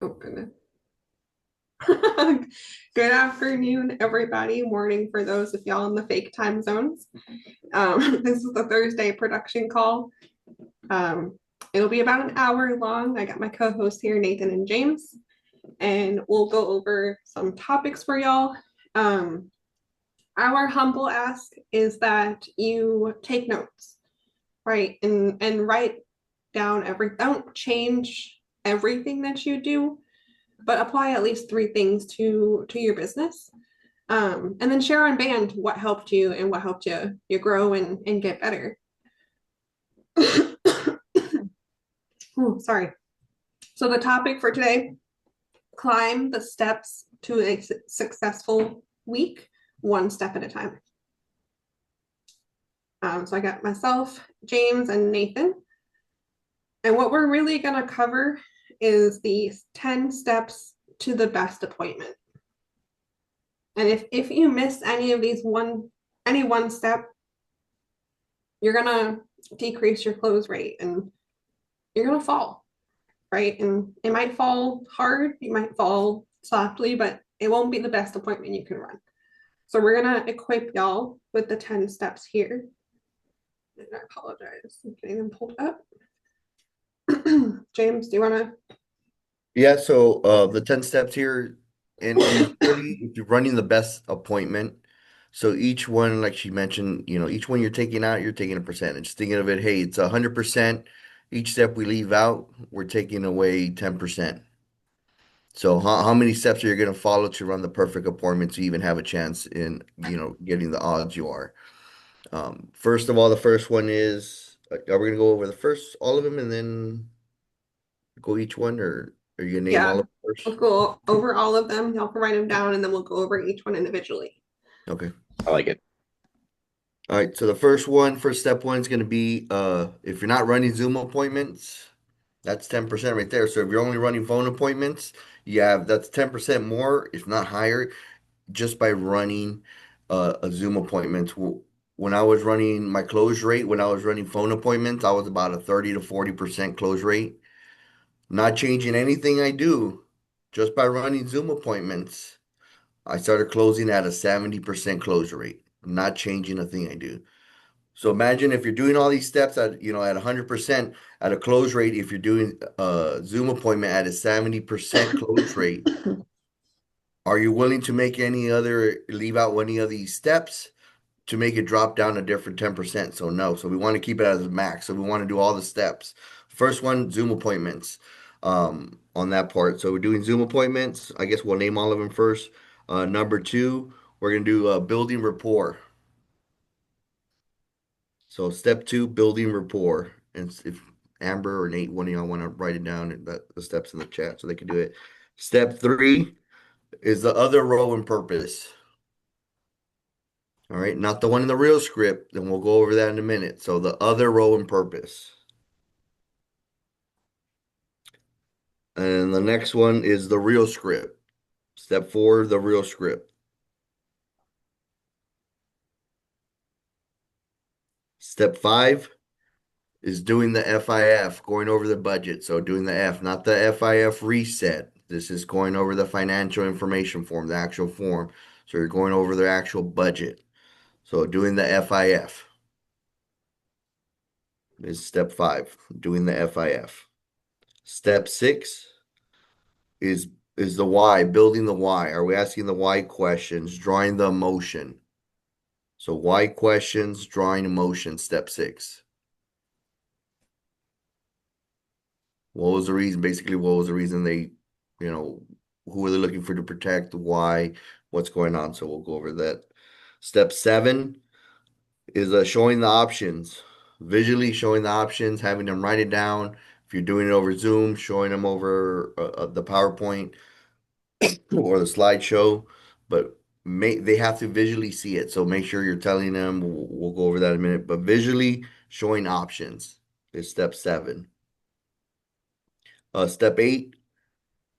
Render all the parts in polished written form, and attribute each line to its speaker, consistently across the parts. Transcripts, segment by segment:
Speaker 1: Oh, goodness. Good afternoon, everybody. Morning for those of y'all in the fake time zones. This is the Thursday production call. It'll be about an hour long. I got my co-hosts here, Nathan and James, and we'll go over some topics for y'all. Our humble ask is that you take notes, right? And write down don't change everything that you do, but apply at least three things to your business. And then share on band what helped you and what helped you grow and get better. Ooh, sorry. So the topic for today, climb the steps to a successful week, one step at a time. So I got myself, James, and Nathan. And what we're really going to cover is the 10 steps to the best appointment. And if you miss any of these any one step, you're gonna decrease your close rate and you're gonna fall, right? And it might fall hard, you might fall softly, but it won't be the best appointment you can run. So we're gonna equip y'all with the 10 steps here. And I apologize, I'm getting them pulled up. James, do you wanna?
Speaker 2: Yeah, so the 10 steps here, and really, if you're running the best appointment, so each one, like she mentioned, each one you're taking out, you're taking a percentage. Thinking of it, hey, it's 100%. Each step we leave out, we're taking away 10%. So how many steps are you going to follow to run the perfect appointment to even have a chance in, getting the odds you are? First of all, the first one is, are we going to go over the first, all of them, and then go each one, or are you going to name all
Speaker 1: Yeah,
Speaker 2: of them first?
Speaker 1: we'll go over all of them. Y'all can write them down and then we'll go over each one individually.
Speaker 2: Okay.
Speaker 3: I like it.
Speaker 2: All right, so the first step one is going to be if you're not running Zoom appointments, that's 10% right there. So if you're only running phone appointments, that's 10% more, if not higher, just by running a Zoom appointment. When I was running my close rate, when I was running phone appointments, I was about a 30 to 40% close rate. Not changing anything I do, just by running Zoom appointments, I started closing at a 70% close rate. Not changing a thing I do. So imagine if you're doing all these steps at 100% at a close rate, if you're doing a Zoom appointment at a 70% close rate, are you willing to leave out any of these steps to make it drop down a different 10%? So no. So we want to keep it as a max. So we want to do all the steps. First one, Zoom appointments, on that part. So we're doing Zoom appointments. I guess we'll name all of them first. Number two, we're going to do building rapport. So step two, building rapport. And if Amber or Nate, one of y'all want to write it down, and the steps in the chat so they can do it. Step three is the other role and purpose. All right, not the one in the real script, and we'll go over that in a minute. So the other role and purpose. And the next one is the real script. Step four, the real script. Step five is doing the FIF, going over the budget. So doing the F, not the FIF reset. This is going over the financial information form, the actual form. So you're going over the actual budget. So doing the FIF is step five, doing the FIF. Step six is is the why, building the why. Are we asking the why questions, drawing the emotion? So why questions, drawing emotion, step six. What was the reason? Basically, what was the reason you know, who are they looking for to protect? Why? What's going on? So we'll go over that. Step seven is showing the options, visually showing the options, having them write it down. If you're doing it over Zoom, showing them over the PowerPoint or the slideshow, but they have to visually see it. So make sure you're telling them. We'll go over that in a minute. But visually showing options is step seven. Step eight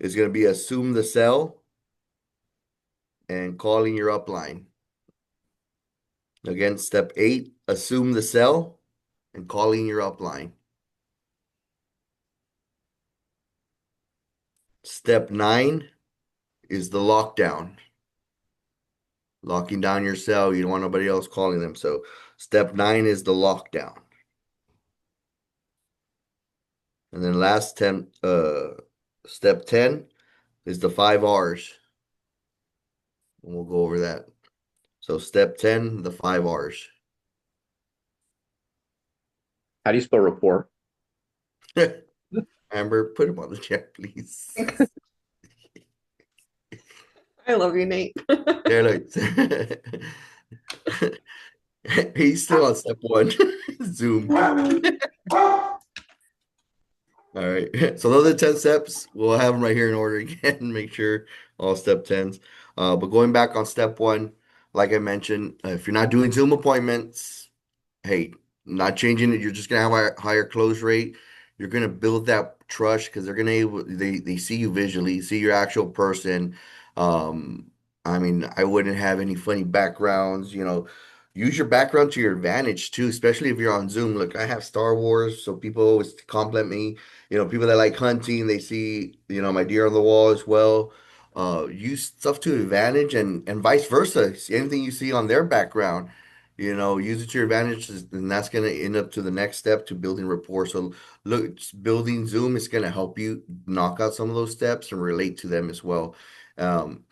Speaker 2: is going to be assume the sell and calling your upline. Again, step eight, assume the sell and calling your upline. Step 9 is the lockdown. Locking down your cell. You don't want nobody else calling them. So step 9 is the lockdown. And then step 10 is the 5 R's. And we'll go over that. So step 10, the 5 R's.
Speaker 3: How do you spell rapport?
Speaker 2: Amber, put him on the chat, please.
Speaker 1: I love you, Nate.
Speaker 2: There, look. He's still on step 1. Zoom. All right. So those are the 10 steps. We'll have them right here in order again. Make sure all step 10s. But going back on step 1, like I mentioned, if you're not doing Zoom appointments, hey, not changing it. You're just gonna have a higher close rate. You're gonna build that trust because they see you visually, see your actual person. Um, I mean, I wouldn't have any funny backgrounds, use your background to your advantage too, especially if you're on Zoom. Look, I have Star Wars, so people always compliment me. People that like hunting, they see, my deer on the wall as well. Use stuff to advantage and vice versa. See anything you see on their background, use it to your advantage, and that's going to end up to the next step to building rapport. So look, building Zoom is going to help you knock out some of those steps and relate to them as well. Um,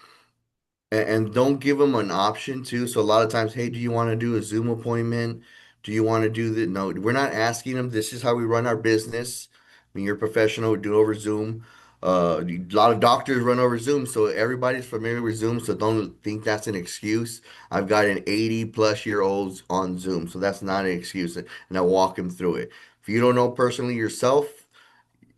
Speaker 2: and don't give them an option too. So a lot of times, hey, do you want to do a Zoom appointment? Do you want to do that? No, we're not asking them. This is how we run our business. I mean, you're a professional, we do it over Zoom. A lot of doctors run over Zoom, so everybody's familiar with Zoom. So don't think that's an excuse. I've got an 80-plus-year-olds on Zoom, so that's not an excuse. And I walk them through it. If you don't know personally yourself,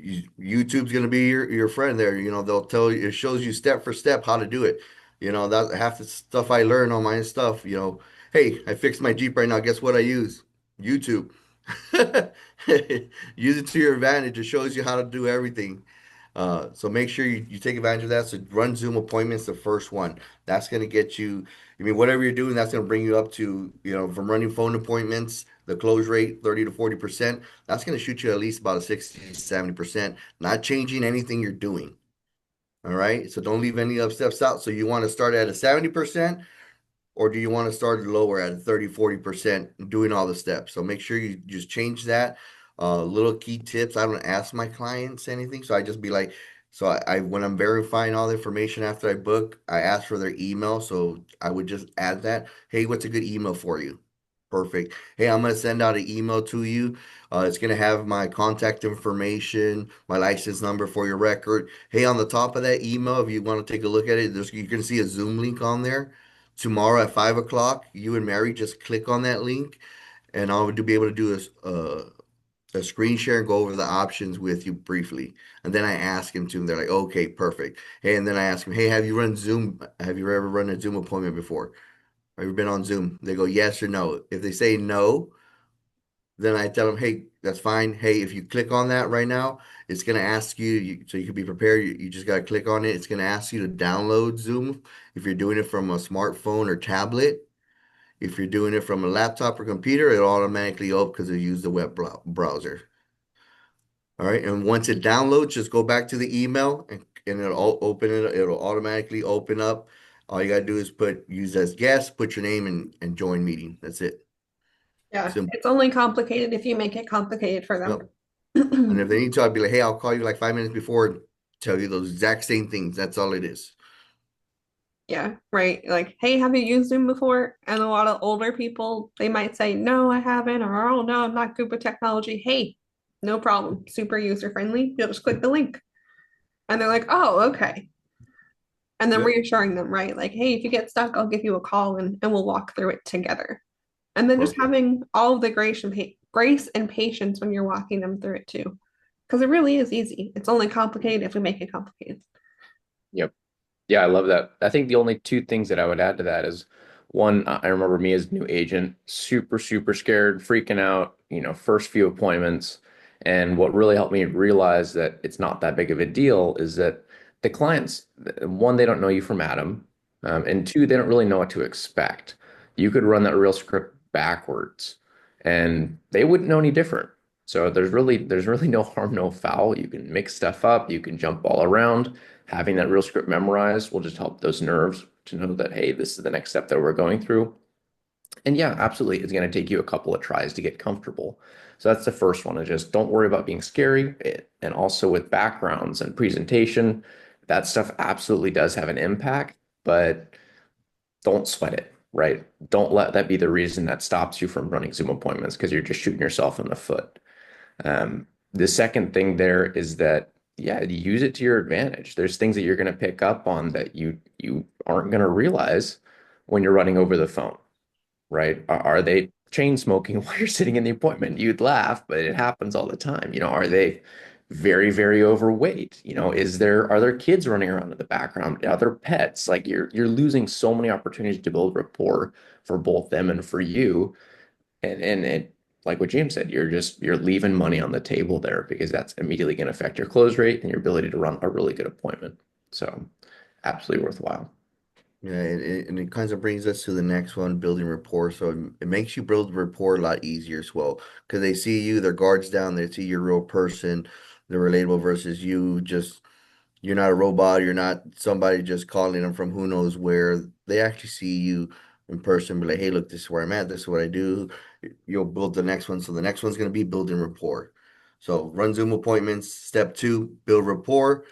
Speaker 2: YouTube's gonna be your friend there. They'll tell you, it shows you step for step how to do it. That half the stuff I learn on my stuff, hey, I fixed my Jeep right now. Guess what I use? YouTube. Use it to your advantage. It shows you how to do everything. So make sure you take advantage of that. So run Zoom appointments, the first one. That's going to get you, I mean, whatever you're doing, that's going to bring you up to, from running phone appointments, the close rate, 30 to 40%. That's going to shoot you at least about a 60 to 70%, not changing anything you're doing. All right. So don't leave any of steps out. So you want to start at a 70%, or do you want to start lower at a 30, 40% doing all the steps? So make sure you just change that. Little key tips. I don't ask my clients anything. So I just be like, so when I'm verifying all the information after I book, I ask for their email. So I would just add that. Hey, what's a good email for you? Perfect. Hey, I'm going to send out an email to you. It's going to have my contact information, my license number for your record. Hey, on the top of that email, if you want to take a look at it, you can see a Zoom link on there. Tomorrow at 5 o'clock, you and Mary just click on that link, and I'll be able to do a screen share and go over the options with you briefly. And then I ask him to, and they're like, okay, perfect. Hey, and then I ask him, hey, have you run Zoom? Have you ever run a Zoom appointment before? Have you been on Zoom? They go yes or no. If they say no, then I tell them, hey, that's fine. Hey, if you click on that right now, it's going to ask you, so you can be prepared. You just got to click on it. It's going to ask you to download Zoom if you're doing it from a smartphone or tablet. If you're doing it from a laptop or computer, it'll automatically open because it use the web browser. All right. And once it downloads, just go back to the email and open it. It'll automatically open up. All you got to do is use as guest, put your name and join meeting. That's it.
Speaker 1: Yeah,
Speaker 2: Simple.
Speaker 1: it's only complicated if you make it complicated for
Speaker 2: Yep. And
Speaker 1: them.
Speaker 2: if they need to, I'd be like, hey, I'll call you like 5 minutes before and tell you those exact same things. That's all it is.
Speaker 1: Yeah, right. Like, hey, have you used Zoom before? And a lot of older people, they might say, no, I haven't, or oh no, I'm not good with technology. Hey, no problem. Super user friendly. You'll just click the link. And they're like, oh, okay. And then
Speaker 2: Yep.
Speaker 1: reassuring them, right? Like, hey, if you get stuck, I'll give you a call and we'll walk through it together. And then just
Speaker 2: Perfect.
Speaker 1: having all of the grace and patience when you're walking them through it too. Because it really is easy. It's only complicated if we make it complicated.
Speaker 3: Yep. Yeah, I love that. I think the only two things that I would add to that is one, I remember me as a new agent, super, super scared, freaking out, first few appointments. And what really helped me realize that it's not that big of a deal is that the clients, one, they don't know you from Adam, and two, they don't really know what to expect. You could run that real script backwards and they wouldn't know any different. So there's really no harm, no foul. You can mix stuff up, you can jump all around. Having that real script memorized will just help those nerves to know that, hey, this is the next step that we're going through. And yeah, absolutely, it's going to take you a couple of tries to get comfortable. So that's the first one, is just don't worry about being scary. And also with backgrounds and presentation, that stuff absolutely does have an impact, but don't sweat it, right? Don't let that be the reason that stops you from running Zoom appointments because you're just shooting yourself in the foot. The second thing there is that, yeah, use it to your advantage. There's things that you're going to pick up on that you aren't going to realize when you're running over the phone, right? Are they chain smoking while you're sitting in the appointment? You'd laugh, but it happens all the time. Are they very, very overweight? Are there kids running around in the background? Are there pets? Like you're losing so many opportunities to build rapport for both them and for you. And it, like what James said, you're leaving money on the table there because that's immediately going to affect your close rate and your ability to run a really good appointment. So absolutely worthwhile.
Speaker 2: Yeah, and it kind of brings us to the next one, building rapport. So it makes you build rapport a lot easier as well, because they see you, their guards down, they see you're a real person, they're relatable versus you just you're not a robot, you're not somebody just calling them from who knows where. They actually see you in person, be like, hey, look, this is where I'm at, this is what I do. You'll build the next one. So the next one's gonna be building rapport. So run Zoom appointments. Step two, build rapport.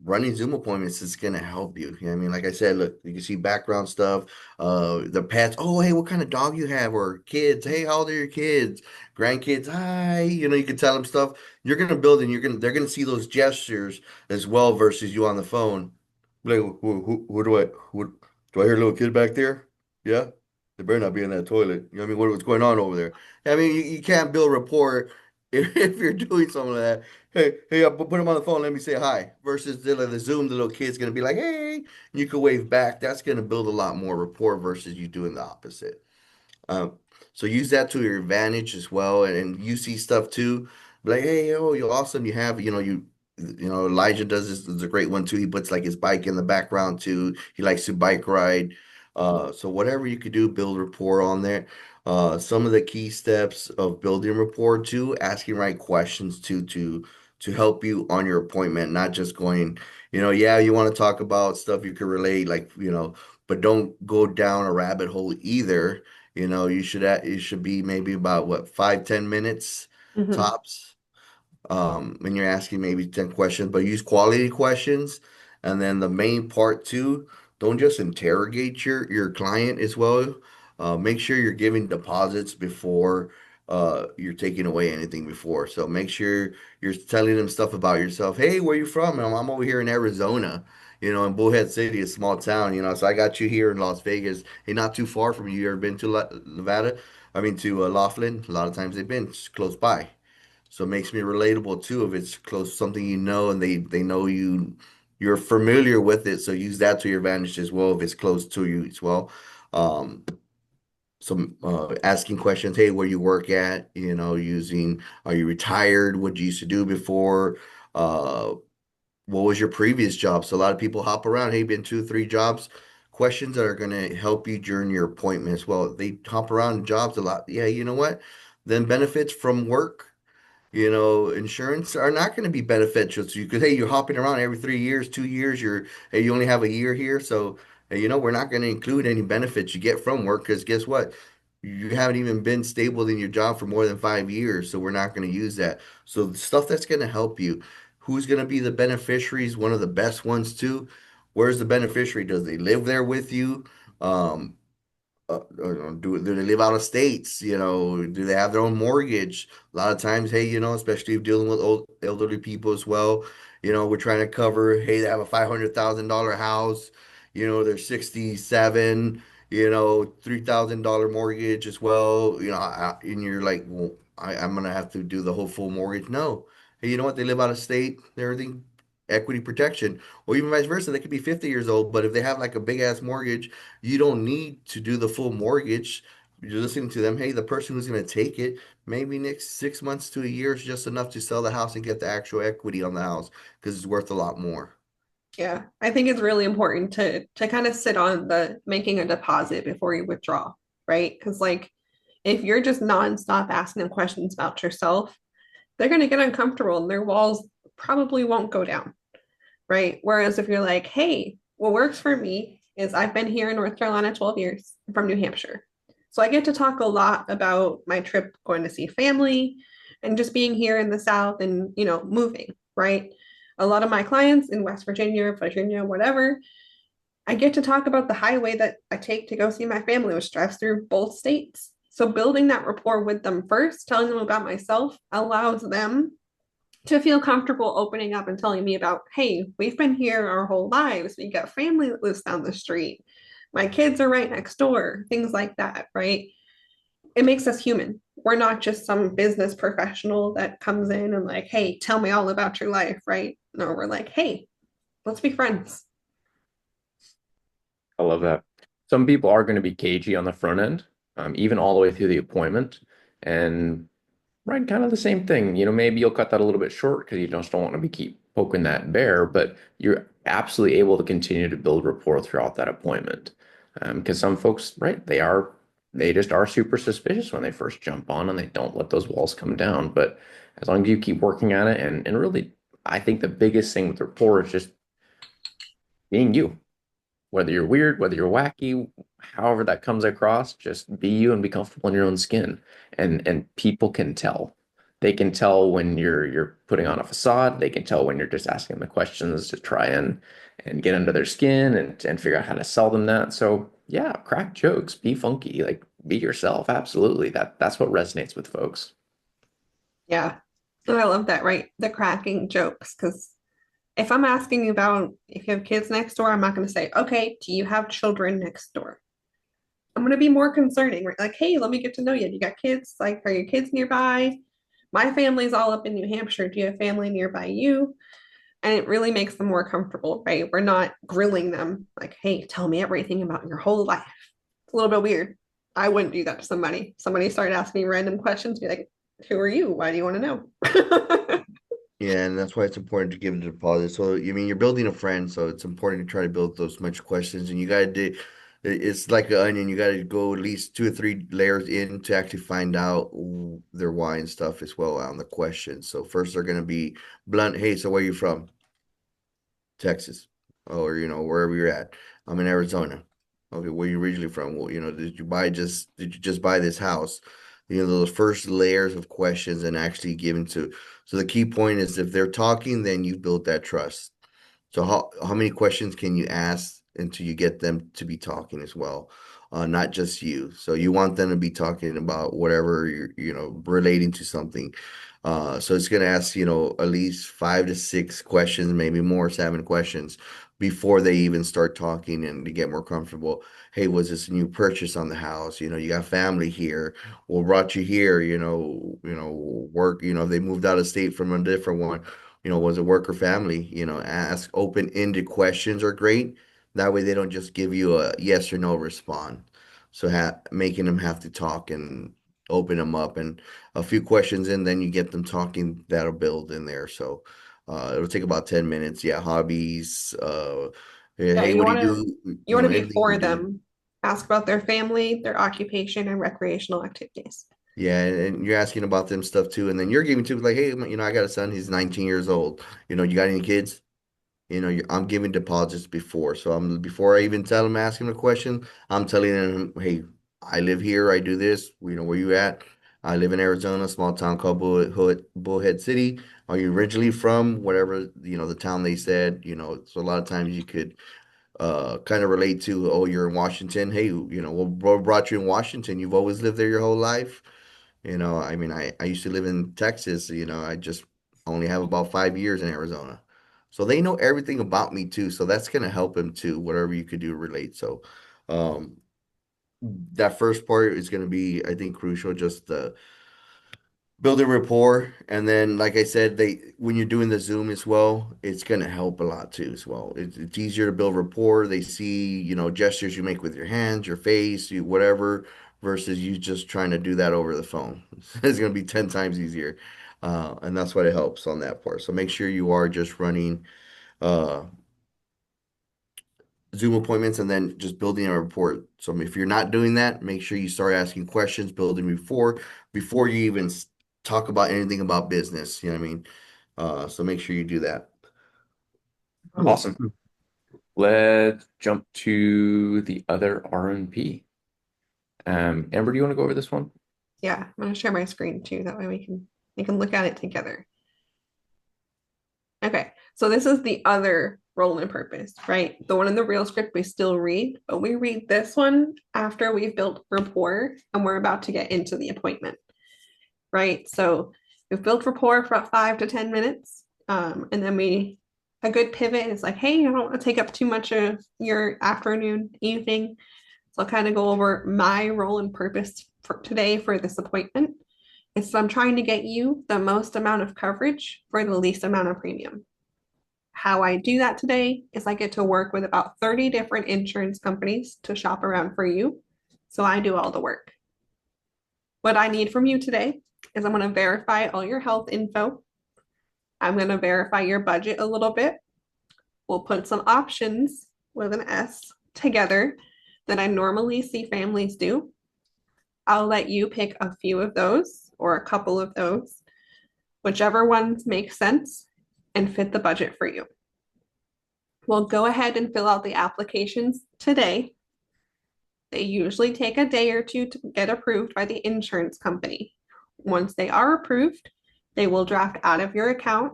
Speaker 2: Running Zoom appointments is gonna help you. You know what I mean? Like I said, look, you can see background stuff, the pets. Oh, hey, what kind of dog you have? Or kids, hey, how old are your kids? Grandkids, hi. You can tell them stuff. You're gonna build and they're gonna see those gestures as well versus you on the phone. Like, who do I hear a little kid back there? Yeah. They better not be in that toilet. You know what I mean? What's going on over there? I mean, you can't build rapport if you're doing something like that. Hey, put him on the phone. Let me say hi. Versus the Zoom, the little kid's gonna be like, hey, and you can wave back. That's gonna build a lot more rapport versus you doing the opposite. So use that to your advantage as well, and you see stuff too. Be like, hey, yo, you're awesome. You have, Elijah does this. Is a great one too. He puts like his bike in the background too. He likes to bike ride. So whatever you could do, build rapport on there. Some of the key steps of building rapport too, asking right questions to help you on your appointment, not just going, yeah, you want to talk about stuff you can relate, like, but don't go down a rabbit hole either. You should be maybe about what, 5-10 minutes
Speaker 1: Mhm.
Speaker 2: tops. When you're asking maybe 10 questions, but use quality questions. And then the main part too, don't just interrogate your client as well. Make sure you're giving deposits before you're taking away anything before. So make sure you're telling them stuff about yourself. Hey, where you from? I'm over here in Arizona, in Bullhead City, a small town, so I got you here in Las Vegas. Hey, not too far from you. You ever been to Nevada? I mean, to Laughlin? A lot of times they've been close by. So it makes me relatable too if it's close something and they know you're familiar with it. So use that to your advantage as well if it's close to you as well. Um, some asking questions, hey, where you work at, using are you retired? What you used to do before? Uh, what was your previous job? So a lot of people hop around, hey, been 2 or 3 jobs. Questions that are gonna help you during your appointment as well. They hop around jobs a lot. Yeah, you know what? Then benefits from work, insurance are not going to be beneficial to you because hey, you're hopping around every 3 years, 2 years. Hey, you only have a year here, so hey, we're not going to include any benefits you get from work because guess what? You haven't even been stable in your job for more than 5 years, so we're not going to use that. So the stuff that's going to help you, who's going to be the beneficiaries? One of the best ones too. Where's the beneficiary? Does they live there with you? Um, do they live out of states? Do they have their own mortgage? A lot of times, hey, especially if dealing with old elderly people as well, we're trying to cover, hey, they have a $500,000 house, they're 67, $3,000 mortgage as well, and you're like, well, I'm gonna have to do the whole full mortgage. No. Hey, you know what? They live out of state, everything, equity protection, or even vice versa. They could be 50 years old, but if they have like a big ass mortgage, you don't need to do the full mortgage. You're listening to them. Hey, the person who's going to take it, maybe next 6 months to a year is just enough to sell the house and get the actual equity on the house because it's worth a lot more.
Speaker 1: Yeah, I think it's really important to kind of sit on the making a deposit before you withdraw, right? Because like if you're just nonstop asking them questions about yourself, they're going to get uncomfortable and their walls probably won't go down, right? Whereas if you're like, hey, what works for me is I've been here in North Carolina 12 years from New Hampshire. So I get to talk a lot about my trip going to see family and just being here in the South and, moving, right? A lot of my clients in West Virginia, whatever, I get to talk about the highway that I take to go see my family, which drives through both states. So building that rapport with them first, telling them about myself allows them to feel comfortable opening up and telling me about, hey, we've been here our whole lives. We got family that lives down the street. My kids are right next door, things like that, right? It makes us human. We're not just some business professional that comes in and like, hey, tell me all about your life, right? No, we're like, hey, let's be friends.
Speaker 3: I love that. Some people are going to be cagey on the front end, even all the way through the appointment. And right, kind of the same thing. Maybe you'll cut that a little bit short because you just don't want to be keep poking that bear, but you're absolutely able to continue to build rapport throughout that appointment. Because some folks, right, they just are super suspicious when they first jump on and they don't let those walls come down. But as long as you keep working at it and really, I think the biggest thing with rapport is just being you. Whether you're weird, whether you're wacky, however that comes across, just be you and be comfortable in your own skin. And people can tell. They can tell when you're putting on a facade. They can tell when you're just asking them the questions to try and get under their skin and figure out how to sell them that. So yeah, crack jokes, be funky, like be yourself. Absolutely. That's what resonates with folks.
Speaker 1: Yeah. And I love that, right? The cracking jokes. Because if I'm asking about if you have kids next door, I'm not going to say, okay, do you have children next door? I'm going to be more concerning, right? Like, hey, let me get to know you. Do you got kids? Like, are your kids nearby? My family's all up in New Hampshire. Do you have family nearby you? And it really makes them more comfortable, right? We're not grilling them like, hey, tell me everything about your whole life. It's a little bit weird. I wouldn't do that to somebody. Somebody started asking me random questions, be like, who are you? Why do you want to know?
Speaker 2: Yeah, and that's why it's important to give the deposit. So, I mean, you're building a friend, so it's important to try to build those much questions. And you got to do, it's like an onion. You got to go at least 2 or 3 layers in to actually find out their why and stuff as well on the questions. So first they're going to be blunt. Hey, so where you from? Texas, or wherever you're at. I'm in Arizona. Okay, where you originally from? Well, did you just buy this house? Those first layers of questions and actually giving to. So the key point is if they're talking, then you build that trust. So how many questions can you ask until you get them to be talking as well? Not just you. So you want them to be talking about whatever you're relating to something. So it's gonna ask, at least 5 to 6 questions, maybe more, 7 questions before they even start talking and to get more comfortable. Hey, was this a new purchase on the house? You got family here. What brought you here? Work, if they moved out of state from a different one, was it work or family? Ask open-ended questions are great. That way they don't just give you a yes or no response. So making them have to talk and open them up and a few questions in, then you get them talking, that'll build in there. So it'll take about 10 minutes. Yeah, hobbies, yeah,
Speaker 1: Yeah,
Speaker 2: hey,
Speaker 1: you
Speaker 2: what do
Speaker 1: want
Speaker 2: you
Speaker 1: to
Speaker 2: do?
Speaker 1: you want to be
Speaker 2: Anything you
Speaker 1: for
Speaker 2: do.
Speaker 1: them. Ask about their family, their occupation, and recreational activities.
Speaker 2: Yeah, and you're asking about them stuff too. And then you're giving to like, hey, I got a son, he's 19 years old. You got any kids? I'm giving deposits before. So before I even tell him, ask him a question, I'm telling him, hey, I live here, I do this. Where you at? I live in Arizona, small town called Bullhead City. Are you originally from whatever, the town they said, so a lot of times you could kind of relate to, oh, you're in Washington. Hey, what brought you in Washington? You've always lived there your whole life. I mean, I used to live in Texas, I just only have about 5 years in Arizona. So they know everything about me too. So that's gonna help him too, whatever you could do to relate. So um that first part is gonna be, I think, crucial, just building rapport. And then like I said, when you're doing the Zoom as well, it's gonna help a lot too as well. It's easier to build rapport. They see, gestures you make with your hands, your face, whatever, versus you just trying to do that over the phone. It's gonna be 10 times easier. And that's what it helps on that part. So make sure you are just running uh Zoom appointments and then just building a report. So if you're not doing that, make sure you start asking questions, building before you even talk about anything about business. You know what I mean? So make sure you do that.
Speaker 3: Awesome. Let's jump to the other RMP. Amber, do you want to go over this one?
Speaker 1: Yeah, I'm gonna share my screen too. That way we can look at it together. Okay, so this is the other role and purpose, right? The one in the real script we still read, but we read this one after we've built rapport and we're about to get into the appointment, right? So we've built rapport for about 5 to 10 minutes, and then a good pivot is like, hey, I don't want to take up too much of your afternoon, evening. So I'll kind of go over my role and purpose for today for this appointment. Is I'm trying to get you the most amount of coverage for the least amount of premium. How I do that today is I get to work with about 30 different insurance companies to shop around for you. So I do all the work. What I need from you today is I'm going to verify all your health info. I'm going to verify your budget a little bit. We'll put some options with an S together that I normally see families do. I'll let you pick a few of those or a couple of those, whichever ones make sense and fit the budget for you. We'll go ahead and fill out the applications today. They usually take a day or two to get approved by the insurance company. Once they are approved, they will draft out of your account,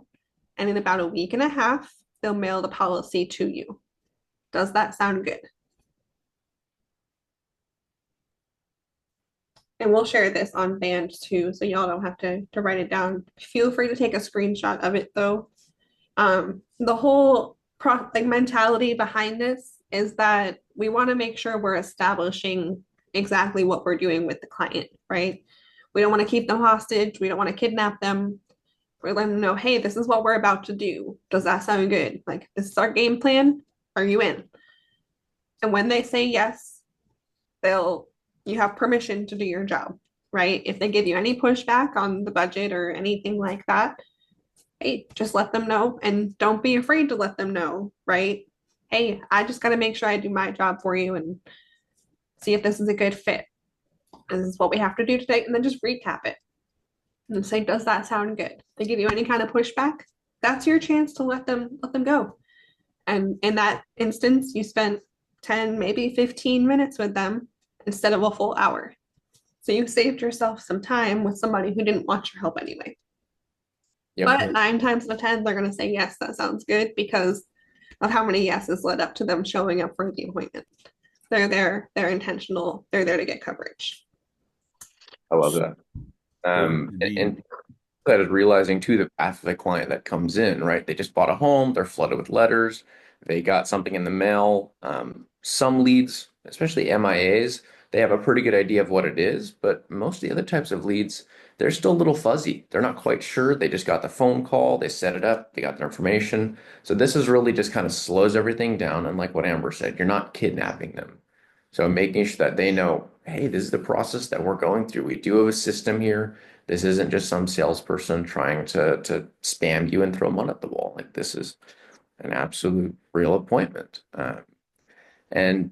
Speaker 1: and in about a week and a half, they'll mail the policy to you. Does that sound good? And we'll share this on Band too, so y'all don't have to write it down. Feel free to take a screenshot of it though. The whole mentality behind this is that we want to make sure we're establishing exactly what we're doing with the client, right? We don't want to keep them hostage. We don't want to kidnap them. We're letting them know, hey, this is what we're about to do. Does that sound good? Like, this is our game plan. Are you in? And when they say yes, you have permission to do your job, right? If they give you any pushback on the budget or anything like that, hey, just let them know and don't be afraid to let them know, right? Hey, I just got to make sure I do my job for you and see if this is a good fit. This is what we have to do today. And then just recap it and say, does that sound good? If they give you any kind of pushback, that's your chance to let them go. And in that instance, you spent 10, maybe 15 minutes with them instead of a full hour. So you saved yourself some time with somebody who didn't want your help anyway.
Speaker 3: Yep.
Speaker 1: But 9 times out of 10, they're going to say, yes, that sounds good because of how many yeses led up to them showing up for the appointment. They're there, they're intentional, they're there to get coverage.
Speaker 3: I love that. And that is realizing too the path of the client that comes in, right? They just bought a home, they're flooded with letters, they got something in the mail. Some leads, especially MIAs, they have a pretty good idea of what it is, but most of the other types of leads, they're still a little fuzzy. They're not quite sure. They just got the phone call, they set it up, they got their information. So this is really just kind of slows everything down. And like what Amber said, you're not kidnapping them. So making sure that they know, hey, this is the process that we're going through. We do have a system here. This isn't just some salesperson trying to spam you and throw money at the wall. Like this is an absolute real appointment. And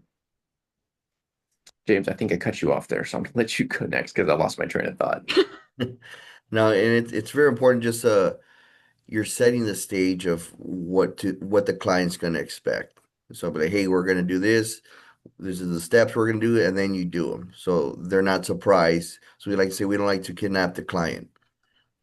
Speaker 3: James, I think I cut you off there, so I'm gonna let you go next because I lost my train of thought.
Speaker 2: No, and it's very important. Just you're setting the stage of what the client's going to expect. So, be like, hey, we're going to do this. This is the steps we're going to do, and then you do them. So they're not surprised. So we like to say we don't like to kidnap the client.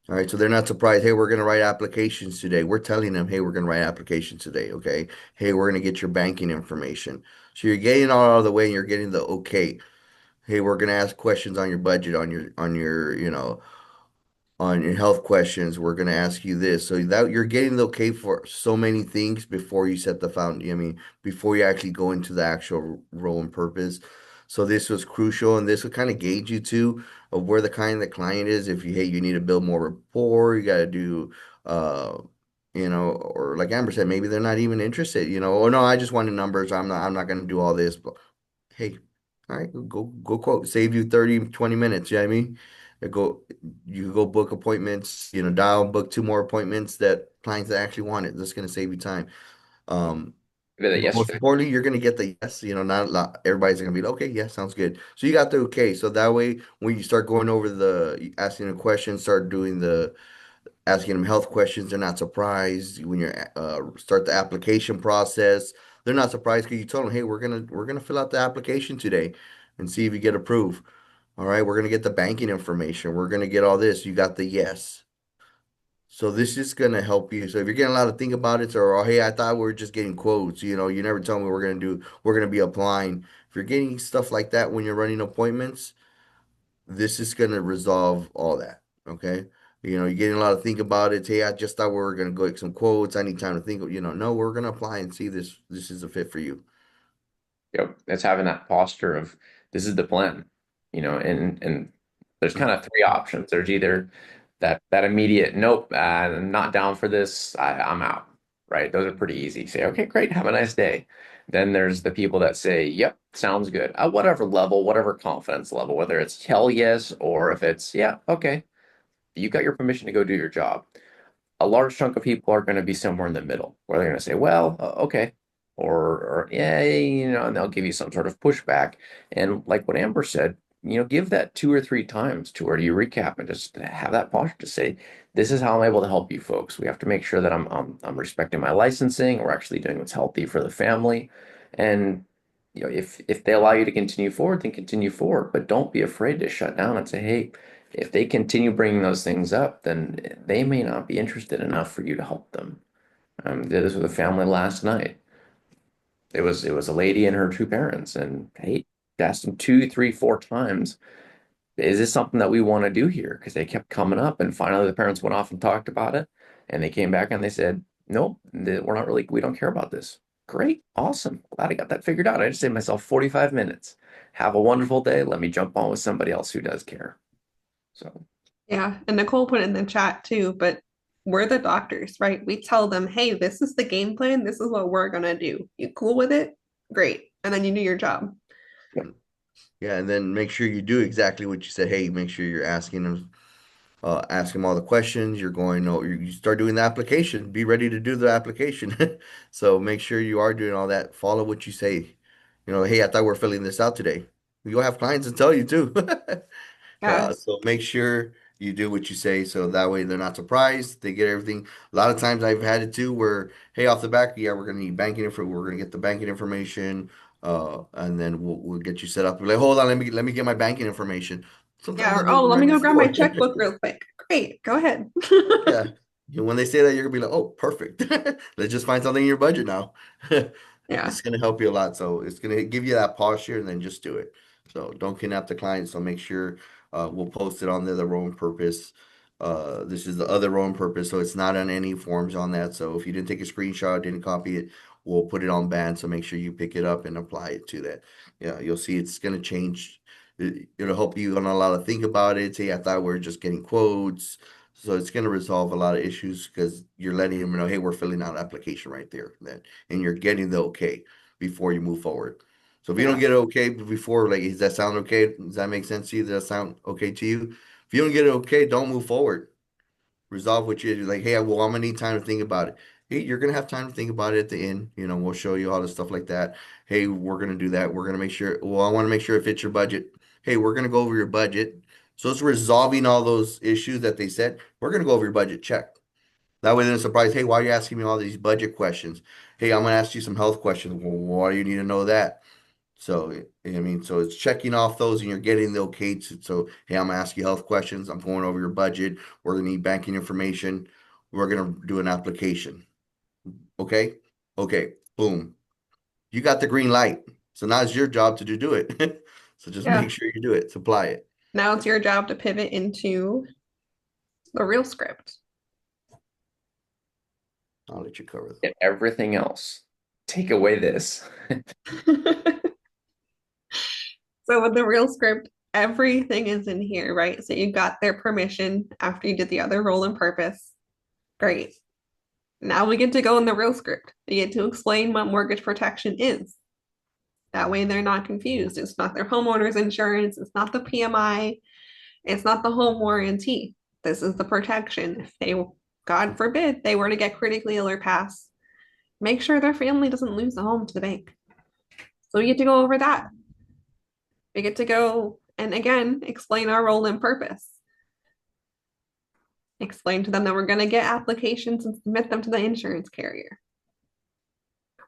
Speaker 2: All right, so they're not surprised. Hey, we're going to write applications today. We're telling them, hey, we're going to write applications today. Okay. Hey, we're going to get your banking information. So you're getting all out of the way and you're getting the okay. Hey, we're going to ask questions on your budget, on your health questions. We're going to ask you this. So that you're getting the okay for so many things before you set the foundation. I mean, before you actually go into the actual role and purpose. So this was crucial, and this will kind of gauge you too of where the kind of the client is. If you need to build more rapport, you got to do, uh, or like Amber said, maybe they're not even interested. Oh no, I just wanted numbers. I'm not going to do all this. But hey, all right, go quote. Save you 30, 20 minutes. You know what I mean? Go, you go book appointments, dial, book two more appointments that clients that actually want it. That's going to save you time. Um,
Speaker 3: Give it a
Speaker 2: But most
Speaker 3: yesterday.
Speaker 2: importantly, you're gonna get the yes. Not a lot, everybody's gonna be like, okay, yeah, sounds good. So you got the okay. So that way, when you start going over asking the questions, start doing the asking them health questions, they're not surprised. When you start the application process, they're not surprised because you told them, hey, we're gonna fill out the application today and see if you get approved. All right, we're gonna get the banking information. We're gonna get all this. You got the yes. So this is gonna help you. So if you're getting a lot of think about it, or oh, hey, I thought we were just getting quotes. You never tell me we're gonna be applying. If you're getting stuff like that when you're running appointments, this is gonna resolve all that. Okay. You're getting a lot of think about it. Hey, I just thought we were gonna go get some quotes. I need time to think. No, we're gonna apply and see this. This is a fit for you.
Speaker 3: Yep. It's having that posture of this is the plan, and there's kind of three options. There's either that immediate nope, I'm not down for this, I'm out. Right? Those are pretty easy. Say, okay, great, have a nice day. Then there's the people that say, yep, sounds good. At whatever level, whatever confidence level, whether it's hell yes or if it's yeah, okay, you got your permission to go do your job. A large chunk of people are going to be somewhere in the middle where they're going to say, well, okay, or yeah, and they'll give you some sort of pushback. And like what Amber said, give that 2 or 3 times to where you recap and just have that posture to say, this is how I'm able to help you folks. We have to make sure that I'm respecting my licensing. We're actually doing what's healthy for the family. And if they allow you to continue forward, then continue forward. But don't be afraid to shut down and say, hey, if they continue bringing those things up, then they may not be interested enough for you to help them. Did this with a family last night. It was a lady and her two parents, and hey, asked them 2, 3, 4 times, is this something that we want to do here? Because they kept coming up, and finally the parents went off and talked about it, and they came back and they said, nope, we're not really, we don't care about this. Great, awesome, glad I got that figured out. I just saved myself 45 minutes. Have a wonderful day. Let me jump on with somebody else who does care. So.
Speaker 1: Yeah, and Nicole put in the chat too, but we're the doctors, right? We tell them, hey, this is the game plan. This is what we're gonna do. You cool with it? Great. And then you do your job.
Speaker 2: Yeah, and then make sure you do exactly what you said. Hey, make sure you're ask him all the questions. You're going, no, you start doing the application. Be ready to do the application. So make sure you are doing all that. Follow what you say. Hey, I thought we are filling this out today. You'll have clients and tell you too.
Speaker 1: Yeah.
Speaker 2: So make sure you do what you say, so that way they're not surprised. They get everything. A lot of times I've had it too, where hey, off the back, yeah, we're gonna need banking info. We're gonna get the banking information, and then we'll get you set up. We're like, hold on, let me get my banking information. Sometimes
Speaker 1: Yeah.
Speaker 2: I
Speaker 1: Or,
Speaker 2: do
Speaker 1: oh,
Speaker 2: it
Speaker 1: let me
Speaker 2: right
Speaker 1: go grab my
Speaker 2: before.
Speaker 1: checkbook real quick. Great. Go ahead.
Speaker 2: Yeah. When they say that, you're gonna be like, oh, perfect. Let's just find something in your budget now.
Speaker 1: Yeah.
Speaker 2: It's gonna help you a lot. So it's gonna give you that posture and then just do it. So don't kidnap the client. So make sure we'll post it on there, the role and purpose. This is the other role and purpose. So it's not on any forms on that. So if you didn't take a screenshot, didn't copy it, we'll put it on band. So make sure you pick it up and apply it to that. Yeah, you'll see it's gonna change. It'll help you on a lot of think about it. Say, I thought we are just getting quotes. So it's going to resolve a lot of issues because you're letting them know, hey, we're filling out an application right there, then, and you're getting the okay before you move forward. So if you don't
Speaker 1: Yeah.
Speaker 2: get it okay before, like, does that sound okay? Does that make sense to you? Does that sound okay to you? If you don't get it okay, don't move forward. Resolve what you do. Like, hey, well, I'm gonna need time to think about it. Hey, you're gonna have time to think about it at the end. We'll show you all the stuff like that. Hey, we're gonna do that. We're gonna make sure. Well, I want to make sure it fits your budget. Hey, we're gonna go over your budget. So it's resolving all those issues that they said. We're gonna go over your budget. Check. That way, they're surprised. Hey, why are you asking me all these budget questions? Hey, I'm gonna ask you some health questions. Well, why do you need to know that? So, so it's checking off those and you're getting the okay so, hey, I'm gonna ask you health questions. I'm going over your budget. We're gonna need banking information. We're gonna do an application. Okay? Okay. Boom. You got the green light. So now it's your job to do it. So just
Speaker 1: Yeah.
Speaker 2: make sure you do it. Supply it.
Speaker 1: Now it's your job to pivot into the real script.
Speaker 2: I'll let you cover that.
Speaker 3: And everything else. Take away this.
Speaker 1: So with the real script, everything is in here, right? So you got their permission after you did the other role and purpose. Great. Now we get to go in the real script. We get to explain what mortgage protection is. That way they're not confused. It's not their homeowner's insurance. It's not the PMI. It's not the home warranty. This is the protection. If they, God forbid, they were to get critically ill or pass, Make sure their family doesn't lose the home to the bank. So we get to go over that. We get to go and again explain our role and purpose. Explain to them that we're going to get applications and submit them to the insurance carrier.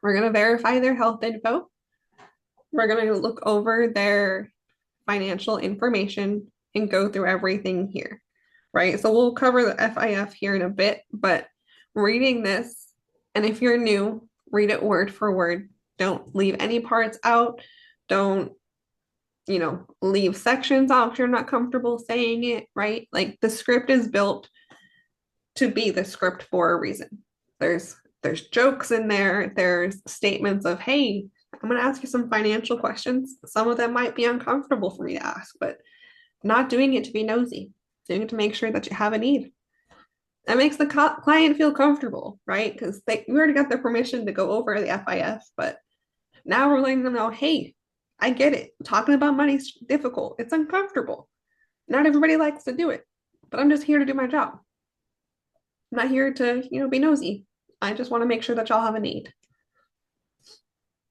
Speaker 1: We're going to verify their health info. We're going to look over their financial information and go through everything here, right? So we'll cover the FIF here in a bit, but reading this, and if you're new, read it word for word. Don't leave any parts out. Don't, leave sections out if you're not comfortable saying it, right? Like the script is built to be the script for a reason. There's jokes in there. There's statements of, hey, I'm going to ask you some financial questions. Some of them might be uncomfortable for me to ask, but not doing it to be nosy, doing it to make sure that you have a need. That makes the client feel comfortable, right? Because we already got their permission to go over the FIF, but now we're letting them know, hey, I get it. Talking about money's difficult. It's uncomfortable. Not everybody likes to do it, but I'm just here to do my job. I'm not here to, be nosy. I just want to make sure that y'all have a need.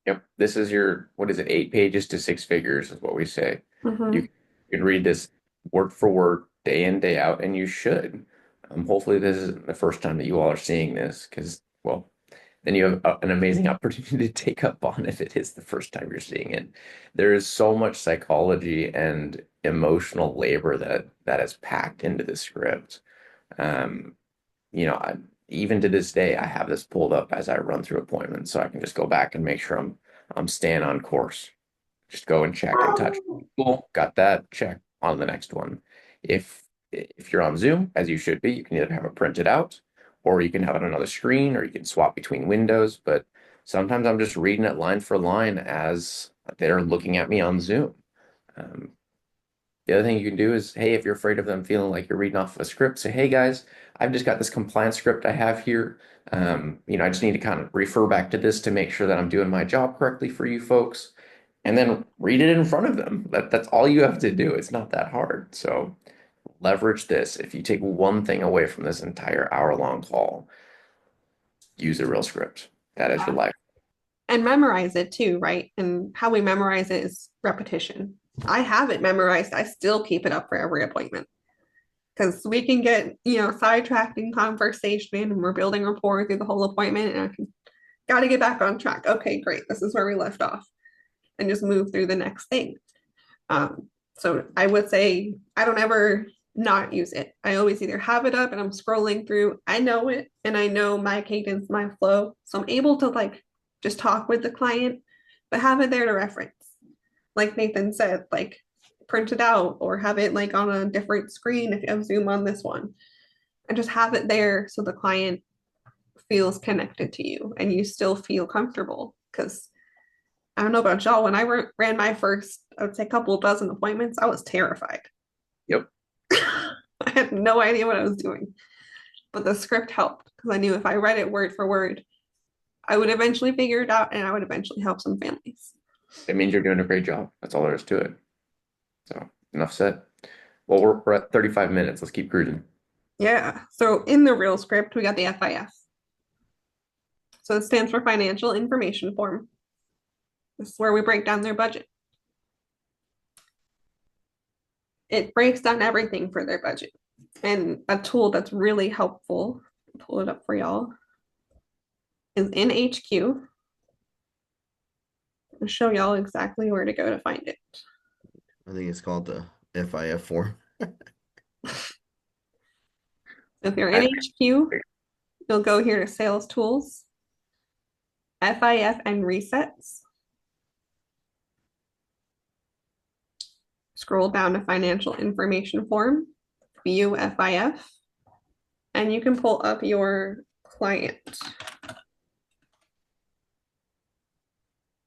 Speaker 3: Yep. This is your, what is it, 8 pages to 6 figures is what we say. You can read this word for word, day in, day out, and you should. Hopefully this isn't the first time that you all are seeing this because, well, then you have an amazing opportunity to take up on if it is the first time you're seeing it. There is so much psychology and emotional labor that is packed into the script. Even to this day, I have this pulled up as I run through appointments, so I can just go back and make sure I'm staying on course. Just go and check and touch. Cool, got that. Check on the next one. If you're on Zoom, as you should be, you can either have it printed out, or you can have it on another screen, or you can swap between windows. But sometimes I'm just reading it line for line as they're looking at me on Zoom. The other thing you can do is, hey, if you're afraid of them feeling like you're reading off of a script, say, hey guys, I've just got this compliance script I have here. I just need to kind of refer back to this to make sure that I'm doing my job correctly for you folks. And then read it in front of them. That's all you have to do. It's not that hard. So leverage this. If you take one thing away from this entire hour-long call, use a real script. That is your life.
Speaker 1: And memorize it too, right? And how we memorize it is repetition. I have it memorized. I still keep it up for every appointment because we can get, sidetracked in conversation and we're building rapport through the whole appointment and I got to get back on track. Okay, great. This is where we left off and just move through the next thing. So I would say I don't ever not use it. I always either have it up and I'm scrolling through. I know it and I know my cadence, my flow. So I'm able to just talk with the client, but have it there to reference. Like Nathan said, print it out or have it on a different screen if you have Zoom on this one. And just have it there so the client feels connected to you and you still feel comfortable. Because I don't know about y'all, when I ran my first, I would say, couple dozen appointments, I was terrified.
Speaker 3: Yep.
Speaker 1: I had no idea what I was doing. But the script helped because I knew if I read it word for word, I would eventually figure it out and I would eventually help some families.
Speaker 3: It means you're doing a great job. That's all there is to it. So enough said. Well, we're at 35 minutes. Let's keep cruising.
Speaker 1: Yeah. So in the real script, we got the FIF. So it stands for Financial Information Form. This is where we break down their budget. It breaks down everything for their budget. And a tool that's really helpful, I'll pull it up for y'all, is in HQ. I'll show y'all exactly where to go to find it.
Speaker 2: I think it's called the FIF form.
Speaker 1: So if you're in HQ, you'll go here to Sales Tools, FIF and Resets. Scroll down to Financial Information Form, View FIF, and you can pull up your client.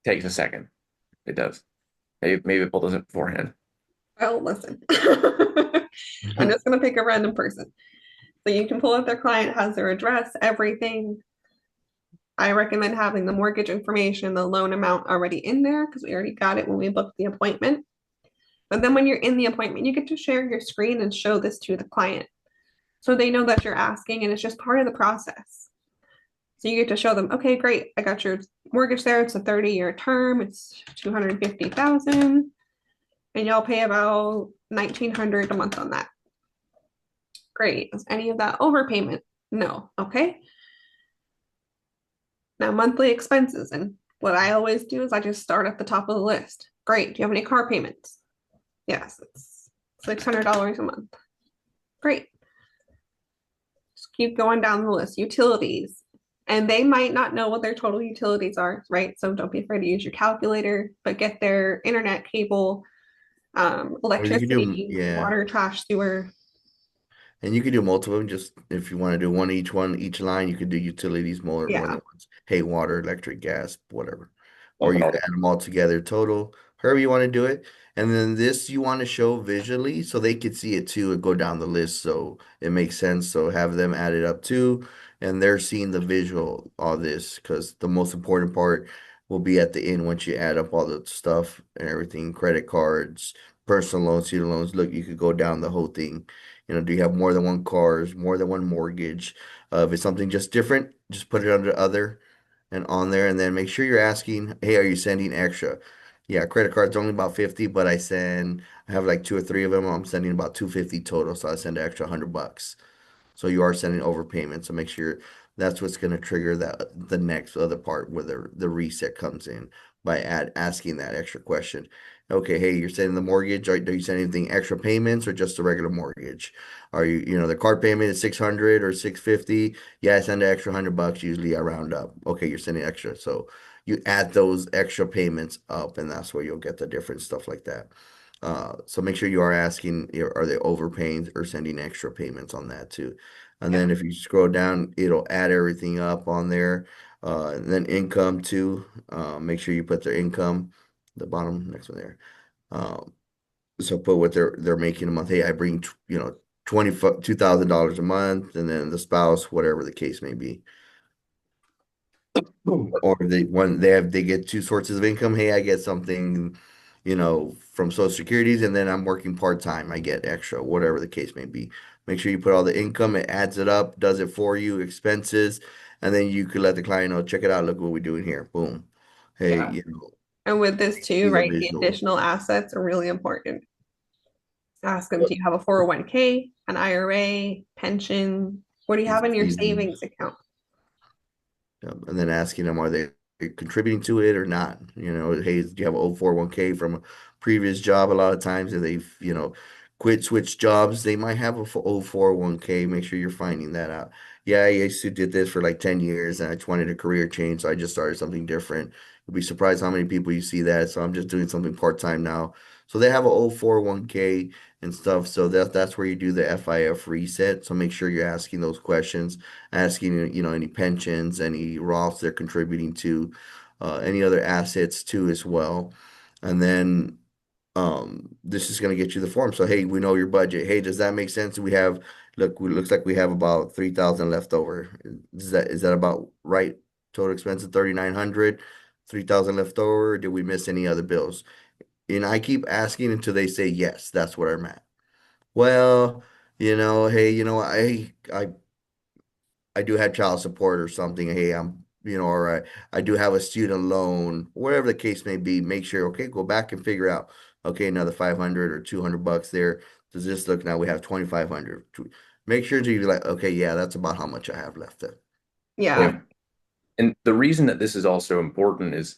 Speaker 3: Takes a second. It does. Maybe it does it beforehand.
Speaker 1: Well, listen. I'm just going to pick a random person. So you can pull up their client, has their address, everything. I recommend having the mortgage information, the loan amount already in there because we already got it when we booked the appointment. But then when you're in the appointment, you get to share your screen and show this to the client. So they know that you're asking and it's just part of the process. So you get to show them, okay, great, I got your mortgage there. It's a 30-year term. It's 250,000, and y'all pay about 1,900 a month on that. Great. Is any of that overpayment? No. Okay. Now monthly expenses, and what I always do is I just start at the top of the list. Great. Do you have any car payments? Yes, it's $600 a month. Great. Just keep going down the list. Utilities. And they might not know what their total utilities are, right? So don't be afraid to use your calculator, but get their internet cable,
Speaker 2: Or you can do,
Speaker 1: electricity,
Speaker 2: yeah.
Speaker 1: water, trash, sewer.
Speaker 2: And you could do multiple of them. Just if you want to do one each line, you could do utilities more
Speaker 1: Yeah.
Speaker 2: than once. Hey, water, electric, gas, whatever. Or
Speaker 3: Love it
Speaker 2: you
Speaker 3: all.
Speaker 2: could add them all together, total, however you want to do it. And then this you want to show visually so they could see it too and go down the list so it makes sense. So have them add it up too, and they're seeing the visual all this because the most important part will be at the end once you add up all the stuff and everything, credit cards, personal loans, student loans. Look, you could go down the whole thing. Do you have more than one cars, more than one mortgage? If it's something just different, just put it under other and on there, and then make sure you're asking, hey, are you sending extra? Yeah, credit card's only about 50, but I have like two or three of them. I'm sending about 250 total, so I send an extra $100. So you are sending overpayment. So make sure that's what's going to trigger the next other part where the reset comes in by asking that extra question. Okay, hey, you're sending the mortgage. Are you sending anything extra payments or just a regular mortgage? Are the card payment is 600 or 650? Yeah, I send an extra $100. Usually I round up. Okay, you're sending extra. So you add those extra payments up, and that's where you'll get the different stuff like that. So make sure you are asking, are they overpaying or sending extra payments on that too? And
Speaker 1: Yeah.
Speaker 2: then if you scroll down, it'll add everything up on there. And then income too. Make sure you put their income, the bottom next one there. Um, so put what they're making a month. Hey, I bring $22,000 a month, and then the spouse, whatever the case may be. Or they get two sources of income. Hey, I get something, from Social Securities, and then I'm working part-time. I get extra, whatever the case may be. Make sure you put all the income, it adds it up, does it for you, expenses, and then you could let the client know, check it out, look what we're doing here. Boom. Hey,
Speaker 1: Yeah. And with this too,
Speaker 2: see the
Speaker 1: right, the
Speaker 2: visual.
Speaker 1: additional assets are really important. Ask them, do you have a 401k, an IRA, pension? What do you have in your
Speaker 2: Savings.
Speaker 1: savings account?
Speaker 2: And then asking them, are they contributing to it or not? Hey, do you have a 401k from a previous job? A lot of times, if they've, switch jobs, they might have a 401k. Make sure you're finding that out. Yeah, I used to did this for like 10 years and I just wanted a career change, so I just started something different. You'll be surprised how many people you see that. So I'm just doing something part-time now. So they have a 401k and stuff. So that's where you do the FIF reset. So make sure you're asking those questions, asking, any pensions, any Roths they're contributing to, any other assets too as well. And then this is going to get you the form. So, hey, we know your budget. Hey, does that make sense? Looks like we have about 3,000 left over. Is that about right? Total expense of 3,900, 3,000 left over. Did we miss any other bills? And I keep asking until they say yes, that's where I'm at. Well, hey, I do have child support or something. Hey, or I do have a student loan, whatever the case may be. Make sure, okay, go back and figure out, okay, another 500 or $200 there. Does this look now? We have 2,500. Make sure to be like, okay, yeah, that's about how much I have left.
Speaker 1: Yeah.
Speaker 3: Yeah. And the reason that this is also important is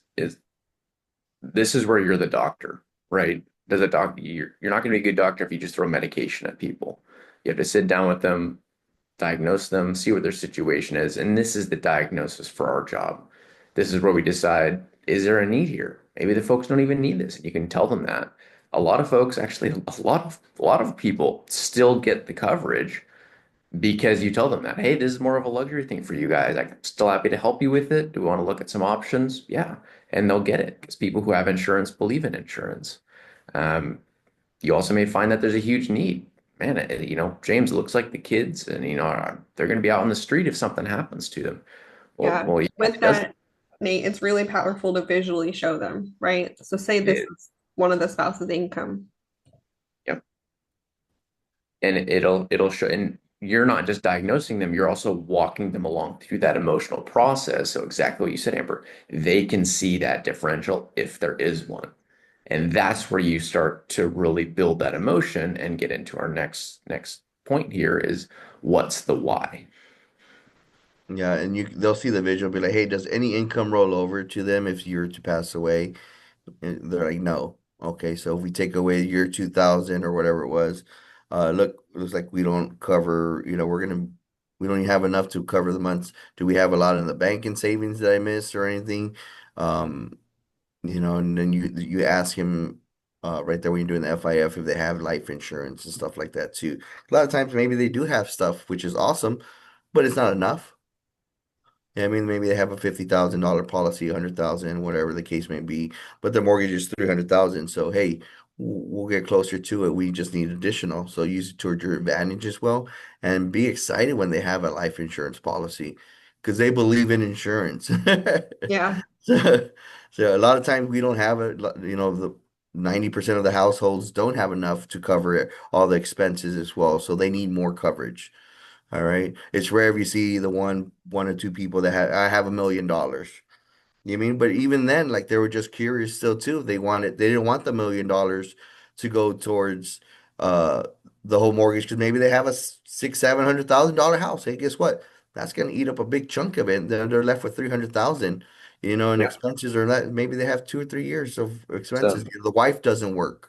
Speaker 3: this is where you're the doctor, right? Does a doctor you're not going to be a good doctor if you just throw medication at people. You have to sit down with them, diagnose them, see what their situation is, and this is the diagnosis for our job. This is where we decide, is there a need here? Maybe the folks don't even need this, and you can tell them that. A lot of folks, actually, a lot of people still get the coverage because you tell them that, hey, this is more of a luxury thing for you guys. I'm still happy to help you with it. Do we want to look at some options? Yeah. And they'll get it because people who have insurance believe in insurance. Um, you also may find that there's a huge need. Man, James, it looks like the kids and, they're going to be out on the street if something happens to them. Well,
Speaker 1: Yeah.
Speaker 3: well, yeah,
Speaker 1: With
Speaker 3: it does.
Speaker 1: that, Nate, it's really powerful to visually show them, right? So say this
Speaker 3: It,
Speaker 1: is one of the spouse's income.
Speaker 3: yep. And it'll show. And you're not just diagnosing them, you're also walking them along through that emotional process. So exactly what you said, Amber, they can see that differential if there is one. And that's where you start to really build that emotion and get into our next point here is what's the why?
Speaker 2: Yeah, and they'll see the visual, be like, hey, does any income roll over to them if you were to pass away? And they're like, no. Okay, so if we take away year 2000 or whatever it was, looks like we don't cover, we don't even have enough to cover the months. Do we have a lot in the bank and savings that I missed or anything? Um, and then you ask him right there when you're doing the FIF if they have life insurance and stuff like that too. A lot of times maybe they do have stuff, which is awesome, but it's not enough. Yeah, I mean, maybe they have a $50,000 policy, 100,000, whatever the case may be, but their mortgage is 300,000. So, hey, we'll get closer to it. We just need additional. So use it towards your advantage as well, and be excited when they have a life insurance policy because they believe in insurance.
Speaker 1: Yeah.
Speaker 2: So, so a lot of times we don't have it. The 90% of the households don't have enough to cover all the expenses as well. So they need more coverage. All right. It's rare if you see the one or two people that I have $1 million. You mean? But even then, like they were just curious still too. If they didn't want the $1 million to go towards uh the whole mortgage because maybe they have a six, $700,000 house. Hey, guess what? That's gonna eat up a big chunk of it. And then they're left with 300,000. And
Speaker 3: Yeah.
Speaker 2: expenses are that maybe they have 2 or 3 years of expenses.
Speaker 3: So
Speaker 2: The wife doesn't work.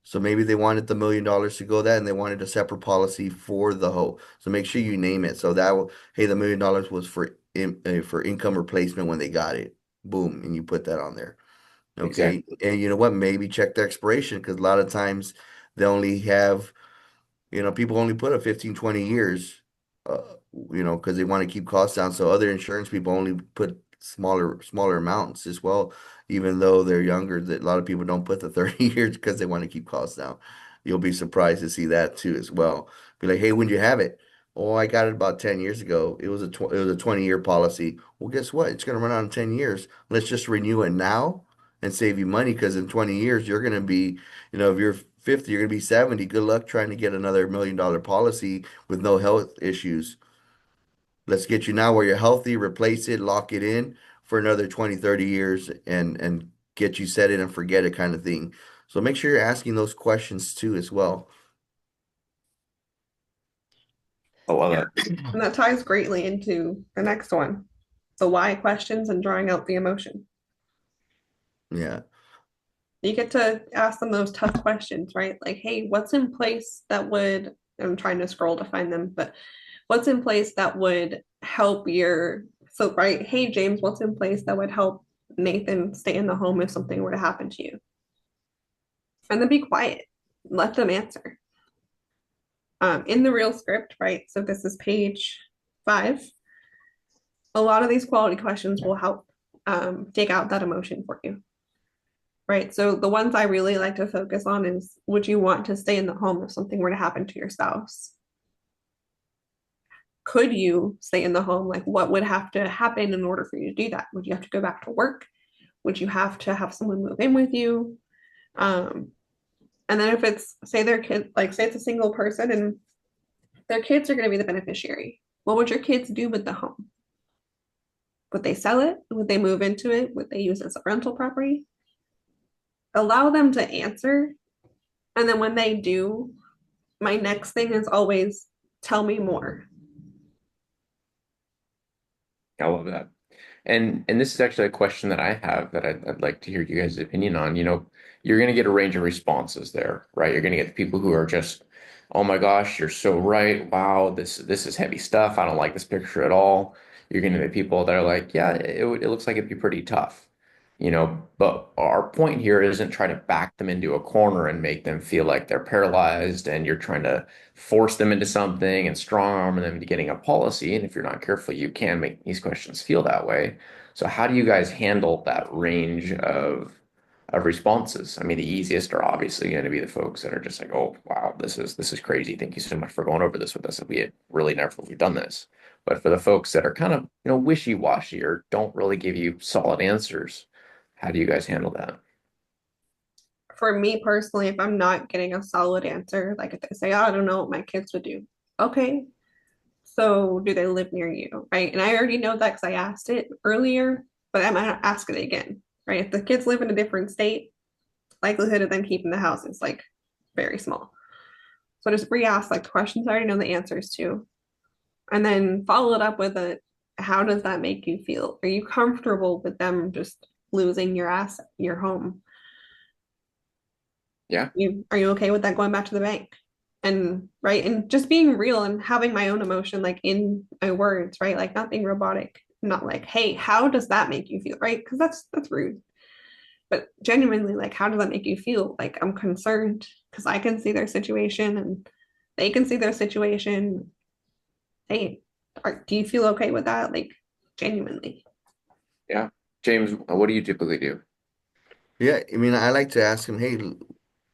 Speaker 2: So maybe they wanted the $1 million to go that, and they wanted a separate policy for the whole. So make sure you name it. So that will, hey, the $1 million was for income replacement when they got it. Boom, and you put that on there. Okay,
Speaker 3: exactly.
Speaker 2: and you know what? Maybe check the expiration because a lot of times they only have people only put a 15, 20 years, uh, because they want to keep costs down. So other insurance people only put smaller amounts as well, even though they're younger. That a lot of people don't put the 30 years because they want to keep costs down. You'll be surprised to see that too as well. Be like, hey, when did you have it? Oh, I got it about 10 years ago. It was a 20-year policy. Well, guess what? It's going to run out in 10 years. Let's just renew it now and save you money because in 20 years you're going to be if you're 50, you're going to be 70. Good luck trying to get another $1 million policy with no health issues. Let's get you now where you're healthy, replace it, lock it in for another 20, 30 years and get you set it and forget it kind of thing. So make sure you're asking those questions too as well.
Speaker 3: I love
Speaker 1: Yeah.
Speaker 3: it.
Speaker 1: And that ties greatly into the next one, the why questions and drawing out the emotion.
Speaker 2: Yeah.
Speaker 1: You get to ask them those tough questions, right? Like, hey, what's in place that would, I'm trying to scroll to find them, but what's in place that would help so, right? Hey, James, what's in place that would help Nathan stay in the home if something were to happen to you? And then be quiet, let them answer. In the real script, right? So this is page 5. A lot of these quality questions will help take out that emotion for you, right? So the ones I really like to focus on is, would you want to stay in the home if something were to happen to your spouse? Could you stay in the home? Like, what would have to happen in order for you to do that? Would you have to go back to work? Would you have to have someone move in with you? Um, and then if it's, say their kid, like say it's a single person and their kids are going to be the beneficiary. What would your kids do with the home? Would they sell it? Would they move into it? Would they use it as a rental property? Allow them to answer. And then when they do, my next thing is always tell me more.
Speaker 3: I love that. And this is actually a question that I have that I'd like to hear you guys' opinion on. You're going to get a range of responses there, right? You're going to get the people who are just, oh my gosh, you're so right. Wow, this is heavy stuff. I don't like this picture at all. You're going to get people that are like, yeah, it looks like it'd be pretty tough. But our point here isn't trying to back them into a corner and make them feel like they're paralyzed and you're trying to force them into something and strong arm them into getting a policy. And if you're not careful, you can make these questions feel that way. So how do you guys handle that range of responses? I mean, the easiest are obviously going to be the folks that are just like, "Oh, wow, this is crazy. Thank you so much for going over this with us. We had really never really done this." But for the folks that are kind of, wishy-washy or don't really give you solid answers, how do you guys handle that?
Speaker 1: For me personally, if I'm not getting a solid answer, like if they say, oh, I don't know what my kids would do, okay, so do they live near you, right? And I already know that because I asked it earlier, but I'm gonna ask it again, right? If the kids live in a different state, likelihood of them keeping the house is like very small. So just re-ask like the questions I already know the answers to, and then follow it up with a how does that make you feel? Are you comfortable with them just losing your home?
Speaker 3: Yeah.
Speaker 1: You are you okay with that going back to the bank? And right, and just being real and having my own emotion like in my words, right? Like not being robotic, not like, hey, how does that make you feel? Right? Because that's rude. But genuinely, like, how does that make you feel? Like I'm concerned because I can see their situation and they can see their situation. Hey, do you feel okay with that? Like genuinely.
Speaker 3: Yeah. James, what do you typically do?
Speaker 2: Yeah, I mean, I like to ask him, hey,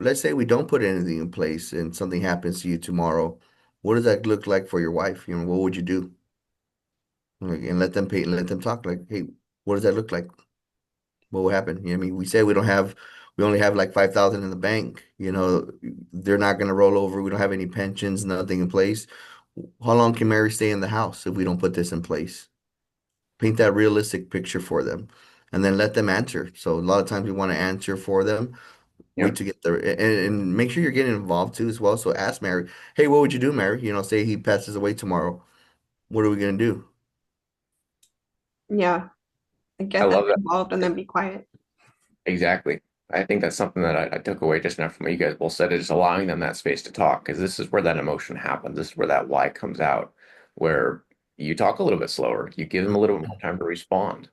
Speaker 2: let's say we don't put anything in place and something happens to you tomorrow. What does that look like for your wife? You know, what would you do? Like, and let them talk. Like, hey, what does that look like? What will happen? You know, what I mean, we only have like 5,000 in the bank. You know, they're not going to roll over. We don't have any pensions, nothing in place. How long can Mary stay in the house if we don't put this in place? Paint that realistic picture for them, and then let them answer. So a lot of times we want to answer for them.
Speaker 3: Yeah.
Speaker 2: Wait to get there, and make sure you're getting involved too as well. So ask Mary, hey, what would you do, Mary? You know, say he passes away tomorrow. What are we gonna do?
Speaker 1: Yeah. And
Speaker 3: I
Speaker 1: get them
Speaker 3: love that.
Speaker 1: involved and then be quiet.
Speaker 3: Exactly. I think that's something that I took away just now from what you guys both said, is just allowing them that space to talk, because this is where that emotion happens. This is where that why comes out, where you talk a little bit slower. You give them a little bit more time to respond.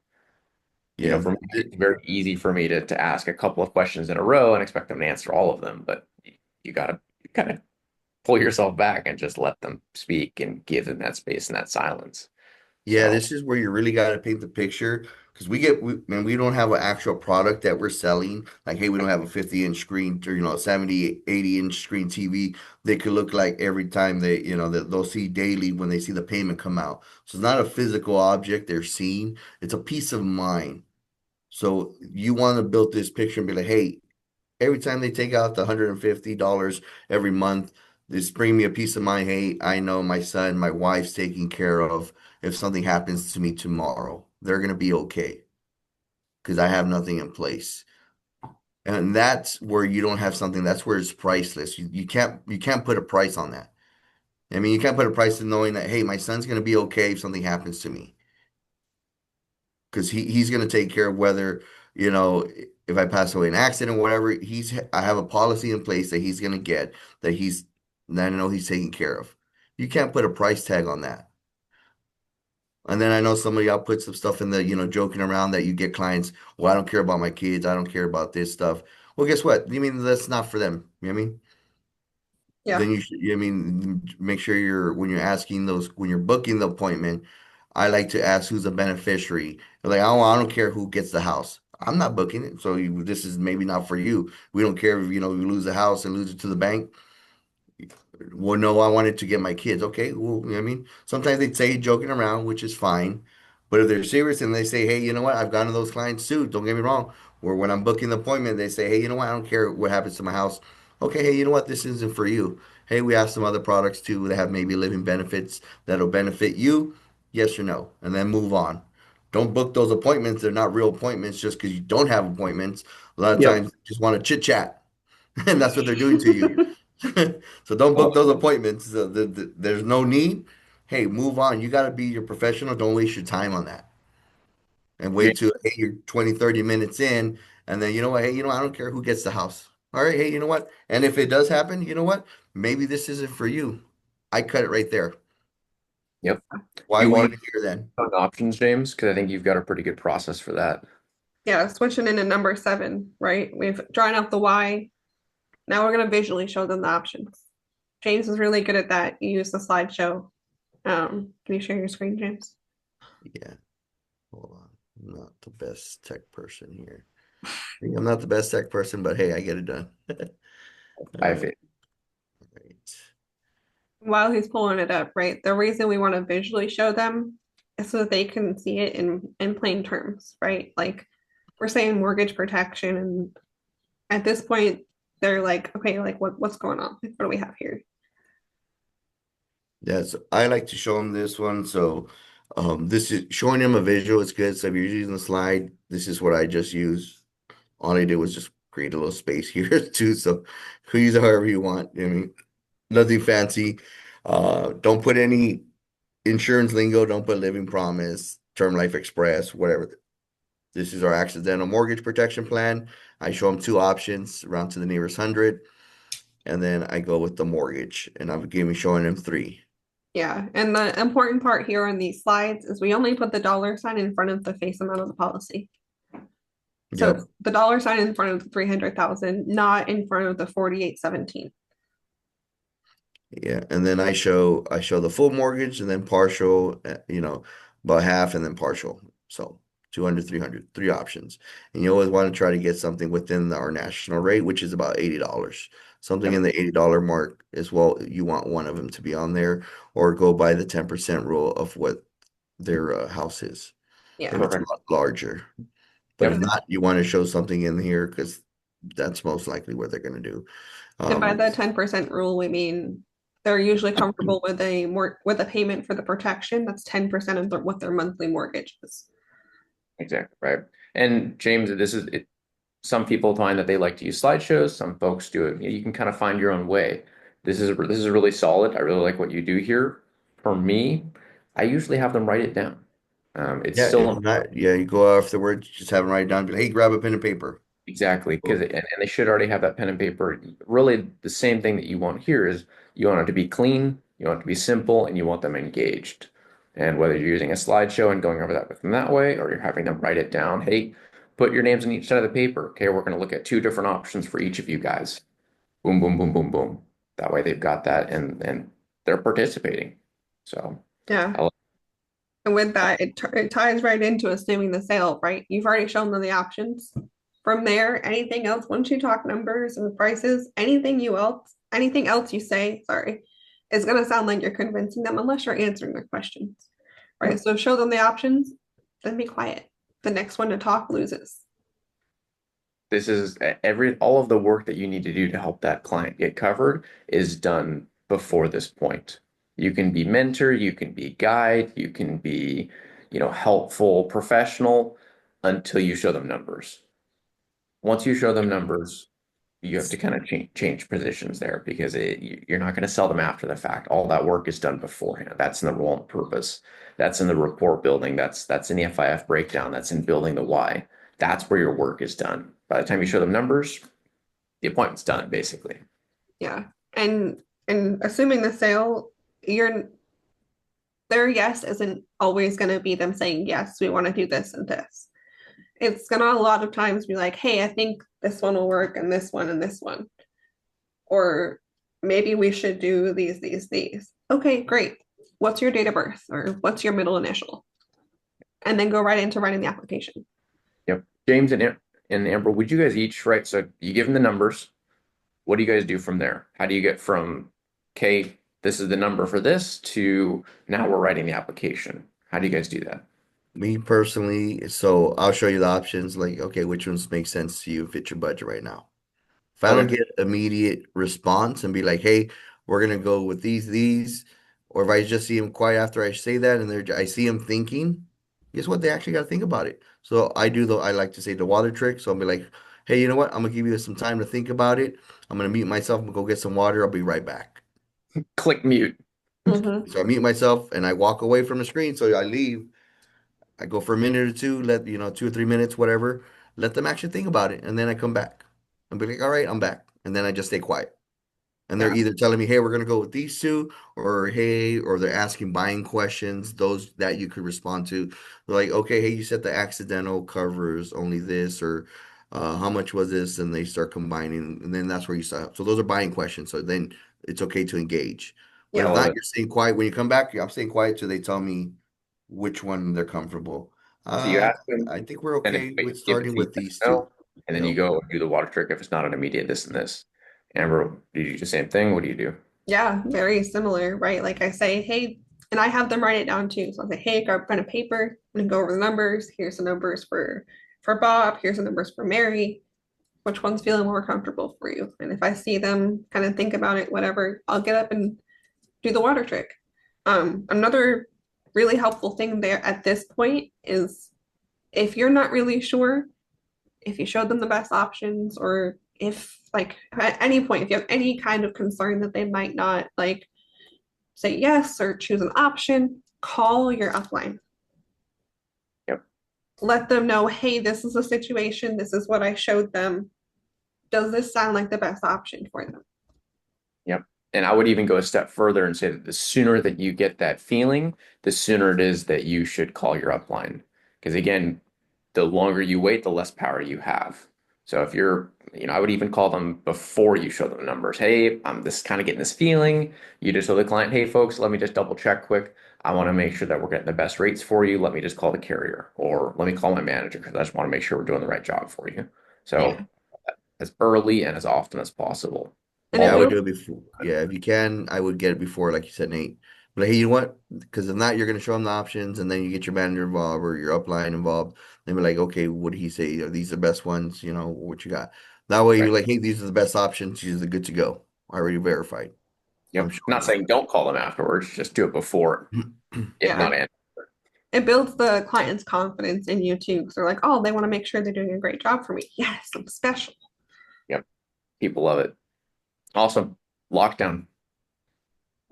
Speaker 2: Yeah,
Speaker 3: For me, it's very easy for me to ask a couple of questions in a row and expect them to answer all of them, but you gotta kind of pull yourself back and just let them speak and give them that space and that silence.
Speaker 2: yeah.
Speaker 3: So,
Speaker 2: This is where you really got to paint the picture because man, we don't have an actual product that we're selling. Like, hey, we don't have a 50-inch screen or, you know, 70, 80-inch screen TV. They could look like every time that they'll see daily when they see the payment come out. So it's not a physical object they're seeing. It's a peace of mind. So you want to build this picture and be like, hey, every time they take out the $150 every month, this bring me a peace of mind. Hey, I know my son, my wife's taken care of. If something happens to me tomorrow, they're gonna be okay because I have nothing in place. And that's where you don't have something. That's where it's priceless. You can't put a price on that. I mean, you can't put a price in knowing that, hey, my son's gonna be okay if something happens to me. Because he's going to take care of whether, you know, if I pass away in an accident or whatever, I have a policy in place that he's going to get that I know he's taken care of. You can't put a price tag on that. And then I know somebody else put some stuff in the, you know, joking around that you get clients, well, I don't care about my kids. I don't care about this stuff. Well, guess what? You mean that's not for them. You know what I mean?
Speaker 1: Yeah.
Speaker 2: Then I mean, make sure when you're asking when you're booking the appointment, I like to ask who's a beneficiary. Like, I don't care who gets the house. I'm not booking it. So this is maybe not for you. We don't care if, you know, you lose the house and lose it to the bank. Well, no, I wanted to get my kids. Okay, well, you know what I mean? Sometimes they say joking around, which is fine. But if they're serious and they say, hey, you know what? I've gone to those clients too. Don't get me wrong. Or when I'm booking the appointment, they say, hey, you know what? I don't care what happens to my house. Okay, hey, you know what? This isn't for you. Hey, we have some other products too that have maybe living benefits that'll benefit you. Yes or no? And then move on. Don't book those appointments. They're not real appointments just because you don't have appointments. A lot of
Speaker 3: yep.
Speaker 2: times you just want to chit chat. And that's what they're doing to you. So don't book those appointments. There's no need. Hey, move on. You got to be your professional. Don't waste your time on that. And wait till, hey, you're 20, 30 minutes in. And then, you know what? Hey, you know, I don't care who gets the house. All right. Hey, you know what? And if it does happen, you know what? Maybe this isn't for you. I cut it right there.
Speaker 3: Yep.
Speaker 2: Why
Speaker 3: You
Speaker 2: are we
Speaker 3: want
Speaker 2: even here then?
Speaker 3: options, James? Because I think you've got a pretty good process for that.
Speaker 1: Yeah, switching into number 7, right? We've drawn out the why. Now we're gonna visually show them the options. James is really good at that. You use the slideshow. Can you share your screen, James?
Speaker 2: Yeah. Hold on. I'm not the best tech person here. I'm not the best tech person, but hey, I get it done.
Speaker 3: I
Speaker 2: All
Speaker 3: have
Speaker 2: right.
Speaker 3: faith.
Speaker 1: While he's pulling it up, right? The reason we want to visually show them is so that they can see it in plain terms, right? Like we're saying mortgage protection, and at this point, they're like, okay, like what's going on? Like, what do we have here?
Speaker 2: Yes, I like to show them this one. So this is showing them a visual. It's good. So if you're using the slide, this is what I just used. All I did was just create a little space here too. So you use it however you want. I mean, nothing fancy. Don't put any insurance lingo. Don't put living promise, term life express, whatever. This is our accidental mortgage protection plan. I show them two options, round to the nearest hundred, and then I go with the mortgage, and I'm giving showing them three.
Speaker 1: Yeah, and the important part here on these slides is we only put the dollar sign in front of the face amount of the policy. So
Speaker 2: Yep.
Speaker 1: it's the dollar sign in front of the 300,000, not in front of the 4817.
Speaker 2: Yeah, and then I show the full mortgage and then partial, about half and then partial. So 200, 300, three options. And you always want to try to get something within our national rate, which is about $80. Something in
Speaker 1: Yep.
Speaker 2: the $80 mark as well. You want one of them to be on there or go by the 10% rule of what their house is if
Speaker 1: Yeah.
Speaker 2: it's a
Speaker 3: Perfect.
Speaker 2: lot larger. But if
Speaker 3: Yep.
Speaker 1: And
Speaker 2: not, you want to show something in here because that's most likely what they're going to do.
Speaker 1: and by
Speaker 2: Um,
Speaker 1: the 10% rule, we mean they're usually comfortable with a payment for the protection. That's 10% of what their monthly mortgage is.
Speaker 3: Exactly. Right. And James, this is it. Some people find that they like to use slideshows. Some folks do it. You can kind of find your own way. This is really solid. I really like what you do here. For me, I usually have them write it down. It's
Speaker 2: Yeah,
Speaker 3: still
Speaker 2: if not, yeah, you go afterwards, just have them write it down. Be like, hey, grab a pen and paper.
Speaker 3: exactly because
Speaker 2: Cool.
Speaker 3: and they should already have that pen and paper. Really, the same thing that you want here is you want it to be clean, you want it to be simple, and you want them engaged. And whether you're using a slideshow and going over that with them that way, or you're having them write it down, hey, put your names on each side of the paper. Okay, we're going to look at two different options for each of you guys. Boom, boom, boom, boom, boom. That way they've got that and they're participating. So
Speaker 1: Yeah.
Speaker 3: I like
Speaker 1: And with that, it ties right into assuming the sale, right? You've already shown them the options. From there, anything else, once you talk numbers and prices, anything else you say, sorry, is going to sound like you're convincing them unless you're answering their questions, right?
Speaker 3: yep.
Speaker 1: So show them the options, then be quiet. The next one to talk loses.
Speaker 3: This is all of the work that you need to do to help that client get covered is done before this point. You can be mentor, you can be guide, you can be, helpful professional until you show them numbers. Once you show them numbers, you have to kind of change positions there because you're not going to sell them after the fact. All that work is done beforehand. That's in the role and purpose. That's in the report building. That's in the FIF breakdown. That's in building the why. That's where your work is done. By the time you show them numbers, the appointment's done, basically.
Speaker 1: Yeah. And assuming the sale, your their yes isn't always going to be them saying, yes, we want to do this and this. It's going to a lot of times be like, hey, I think this one will work and this one and this one. Or maybe we should do these. Okay, great. What's your date of birth or what's your middle initial? And then go right into writing the application.
Speaker 3: Yep. James and Amber, would you guys each write? So you give them the numbers. What do you guys do from there? How do you get from, okay, this is the number for this to now we're writing the application? How do you guys do that?
Speaker 2: Me personally, so I'll show you the options, like, okay, which ones make sense to you, fit your budget right now. If I don't
Speaker 3: Okay.
Speaker 2: get immediate response and be like, hey, we're gonna go with these, or if I just see them quiet after I say that and I see them thinking, guess what? They actually got to think about it. So I like to say the water trick. So I'll be like, hey, you know what? I'm gonna give you some time to think about it. I'm gonna mute myself. I'm gonna go get some water. I'll be right back.
Speaker 3: Click mute.
Speaker 1: Mm-hmm.
Speaker 2: So I mute myself and I walk away from the screen. So I leave. I go for a minute or two, 2 or 3 minutes, whatever. Let them actually think about it, and then I come back. And be like, all right, I'm back. And then I just stay quiet. And they're
Speaker 1: Yeah.
Speaker 2: either telling me, hey, we're gonna go with these two, or hey, or they're asking buying questions, those that you could respond to. They're like, okay, hey, you said the accidental covers only this, or how much was this? And they start combining, and then that's where you start. So those are buying questions. So then it's okay to engage. But
Speaker 3: I
Speaker 1: Yeah.
Speaker 2: if
Speaker 3: love
Speaker 2: not,
Speaker 3: it.
Speaker 2: you're staying quiet. When you come back, I'm staying quiet till they tell me which one they're comfortable.
Speaker 3: So you
Speaker 2: Uh,
Speaker 3: ask them,
Speaker 2: I think we're
Speaker 3: and then
Speaker 2: okay
Speaker 3: wait,
Speaker 2: with
Speaker 3: give it
Speaker 2: starting
Speaker 3: to
Speaker 2: with
Speaker 3: yes,
Speaker 2: these two.
Speaker 3: no, and then you
Speaker 2: Yep.
Speaker 3: go and do the water trick if it's not an immediate this and this. Amber, do you do the same thing? What do you do?
Speaker 1: Yeah, very similar, right? Like I say, hey, and I have them write it down too. So I say, hey, grab a pen and paper and go over the numbers. Here's the numbers for Bob. Here's the numbers for Mary. Which one's feeling more comfortable for you? And if I see them kind of think about it, whatever, I'll get up and do the water trick. Another really helpful thing there at this point is if you're not really sure, if you showed them the best options, or if like at any point, if you have any kind of concern that they might not like say yes or choose an option, call your upline.
Speaker 3: Yep.
Speaker 1: Let them know, hey, this is a situation, this is what I showed them. Does this sound like the best option for them?
Speaker 3: Yep. And I would even go a step further and say that the sooner that you get that feeling, the sooner it is that you should call your upline. Because again, the longer you wait, the less power you have. So if you're, I would even call them before you show them numbers. Hey, I'm this kind of getting this feeling. You just tell the client, hey, folks, let me just double check quick. I want to make sure that we're getting the best rates for you. Let me just call the carrier, or let me call my manager because I just want to make sure we're doing the right job for you.
Speaker 1: Yeah.
Speaker 3: So as early and as often as possible.
Speaker 1: And
Speaker 2: Yeah,
Speaker 1: it
Speaker 2: I would
Speaker 1: builds,
Speaker 2: do it before. Yeah, if you can, I would get it before, like you said, Nate. But hey, you know what? Because if not, you're going to show them the options, and then you get your manager involved or your upline involved. They be like, okay, what did he say? Are these the best ones? You know, what you got? That way,
Speaker 3: Right.
Speaker 2: you're like, hey, these are the best options. These are good to go. I already verified. I'm
Speaker 3: Yep. Not
Speaker 2: showing
Speaker 3: saying don't call them afterwards, just do it before,
Speaker 2: you.
Speaker 3: if
Speaker 1: yeah,
Speaker 3: not answer.
Speaker 1: it builds the client's confidence in you too. Because they're like, oh, they want to make sure they're doing a great job for me. Yes, I'm special.
Speaker 3: Yep. People love it. Awesome. Lockdown.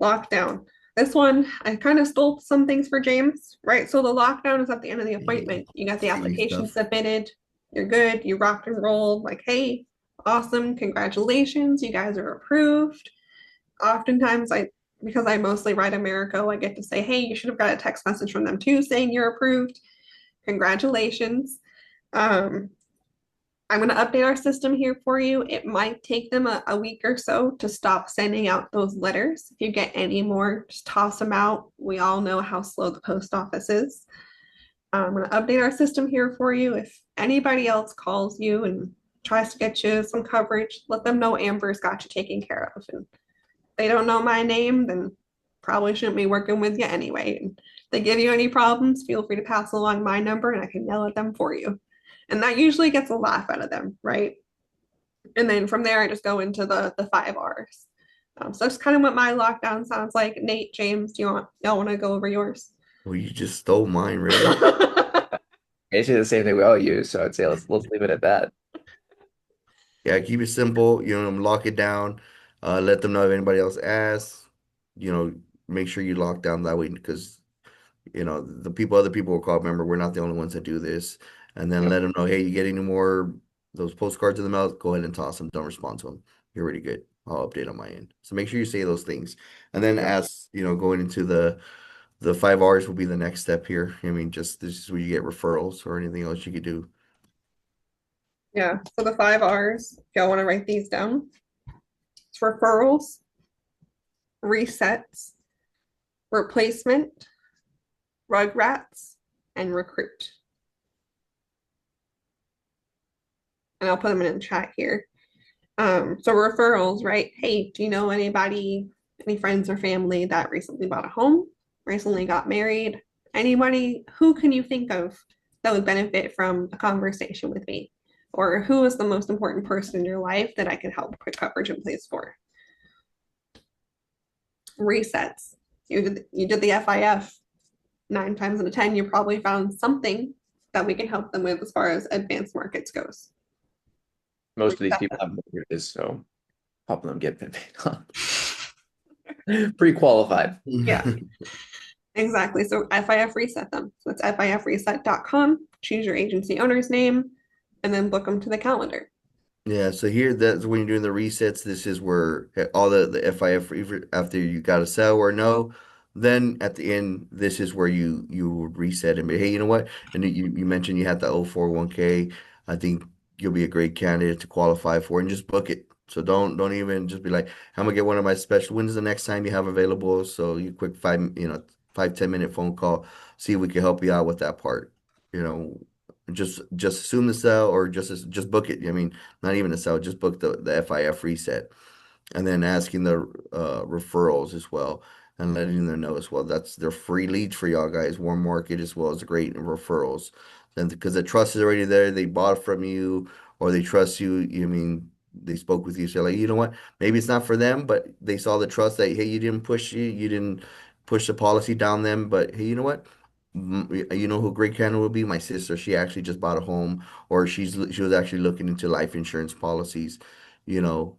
Speaker 1: Lockdown. This one, I kind of stole some things for James, right? So the lockdown is at the end of the
Speaker 2: Hey,
Speaker 1: appointment. You got the
Speaker 2: free
Speaker 1: application
Speaker 2: stuff.
Speaker 1: submitted. You're good. You rocked and rolled. Like, hey, awesome. Congratulations. You guys are approved. Oftentimes, because I mostly write Americo, I get to say, hey, you should have got a text message from them too saying you're approved. Congratulations. Um, I'm going to update our system here for you. It might take them a week or so to stop sending out those letters. If you get any more, just toss them out. We all know how slow the post office is. I'm going to update our system here for you. If anybody else calls you and tries to get you some coverage, let them know Amber's got you taken care of. And if they don't know my name, then probably shouldn't be working with you anyway. And if they give you any problems, feel free to pass along my number and I can yell at them for you. And that usually gets a laugh out of them, right? And then from there, I just go into the 5 R's. So that's kind of what my lockdown sounds like. Nate, James, do y'all want to go over yours?
Speaker 2: Well, you just stole mine, really.
Speaker 3: Basically the same thing we all use, so I'd say let's leave it at that.
Speaker 2: Yeah, keep it simple. Lock it down. Let them know if anybody else asks. Make sure you lock down that way because other people will call. Remember, we're not the only ones that do this. And then
Speaker 3: Yep.
Speaker 2: let them know, hey, you get any more those postcards in the mail? Go ahead and toss them. Don't respond to them. You're already good. I'll update on my end. So make sure you say those things. And then
Speaker 3: Yep.
Speaker 2: going into the 5 R's will be the next step here. I mean, just this is where you get referrals or anything else you could do.
Speaker 1: Yeah, so the 5 R's, if y'all want to write these down, it's referrals, resets, replacement, rugrats, and recruit. And I'll put them in the chat here. So referrals, right? Hey, do you know anybody, any friends or family that recently bought a home, recently got married? Anybody, who can you think of that would benefit from a conversation with me? Or who is the most important person in your life that I can help put coverage in place for? Resets. You did the FIF. 9 times out of 10, you probably found something that we can help them with as far as advanced markets goes.
Speaker 3: Most of these
Speaker 1: Reset
Speaker 3: people have mortgages, so helping them get pre-qualified.
Speaker 1: Yeah, exactly. So FIF reset them. So it's fifreset.com. Choose your agency owner's name and then book them to the calendar.
Speaker 2: Yeah, so here that's when you're doing the resets. This is where all the FIF after you got a sell or no, then at the end, this is where you would reset and be, hey, you know what? And you mentioned you had the 041k. I think you'll be a great candidate to qualify for and just book it. So don't even just be like, I'm gonna get one of my special. When's the next time you have available? So you quick 5-10 minute phone call, see if we can help you out with that part. You know, just assume the sell or just book it. I mean not even a sell, just book the FIF reset and then asking the referrals as well and letting them know as well. That's their free leads for y'all guys, warm market as well as great referrals. And because the trust is already there, they bought from you or they trust you. You mean they spoke with you, so like, you know what? Maybe it's not for them, but they saw the trust that hey, you didn't push you didn't push the policy down them, but hey, you know what? You know who a great candidate will be? My sister. She actually just bought a home, or she was actually looking into life insurance policies, you know.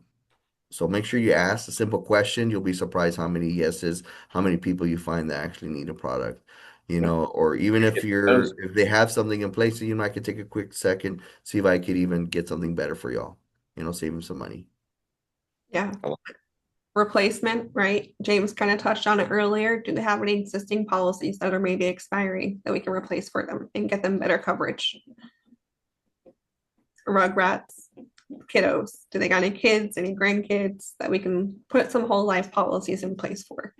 Speaker 2: So make sure you ask a simple question. You'll be surprised how many yeses, how many people you find that actually need a product, you
Speaker 3: Yeah.
Speaker 2: know, or even
Speaker 3: You
Speaker 2: if
Speaker 3: get those.
Speaker 2: if they have something in place, you know, I could take a quick second, see if I could even get something better for y'all, you know, save them some money.
Speaker 1: Yeah.
Speaker 3: I love
Speaker 1: Replacement, right? James kind of touched on it earlier. Do they have any existing policies that are maybe expiring that we can replace for them and get them better coverage? Rugrats, kiddos. Do they got any kids, any grandkids that we can put some whole life policies in place for?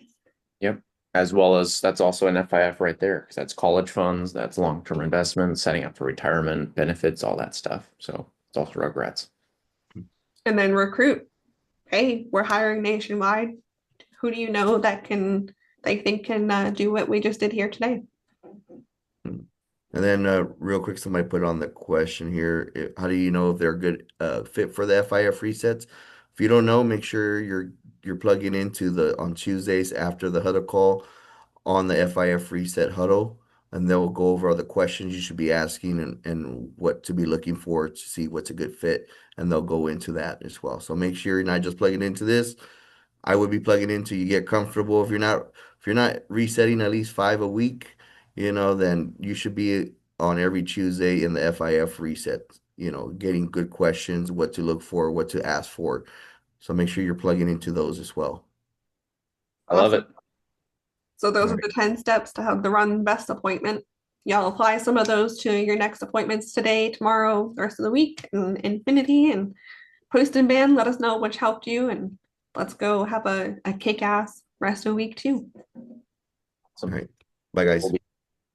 Speaker 3: Yep. As well as that's also an FIF right there, because that's college funds, that's long-term investments, setting up for retirement, benefits, all that stuff. So it's also Rugrats.
Speaker 1: And then recruit. Hey, we're hiring nationwide. Who do you know that they think can do what we just did here today?
Speaker 2: And then real quick, somebody put on the question here, how do you know if they're a good fit for the FIF resets? If you don't know, make sure you're plugging into the on Tuesdays after the huddle call on the FIF reset huddle, and they'll go over all the questions you should be asking and what to be looking for to see what's a good fit, and they'll go into that as well. So make sure you're not just plugging into this. I would be plugging into you get comfortable. If you're not resetting at least 5 a week, you know, then you should be on every Tuesday in the FIF reset, you know, getting good questions, what to look for, what to ask for. So make sure you're plugging into those as well.
Speaker 3: I love it.
Speaker 1: So those
Speaker 2: All
Speaker 1: are
Speaker 2: right.
Speaker 1: the 10 steps to have the run best appointment. Y'all apply some of those to your next appointments today, tomorrow, the rest of the week, and infinity, and post and ban. Let us know which helped you, and let's go have a kick-ass rest of the week too.
Speaker 2: All right. Bye, guys.
Speaker 3: We'll be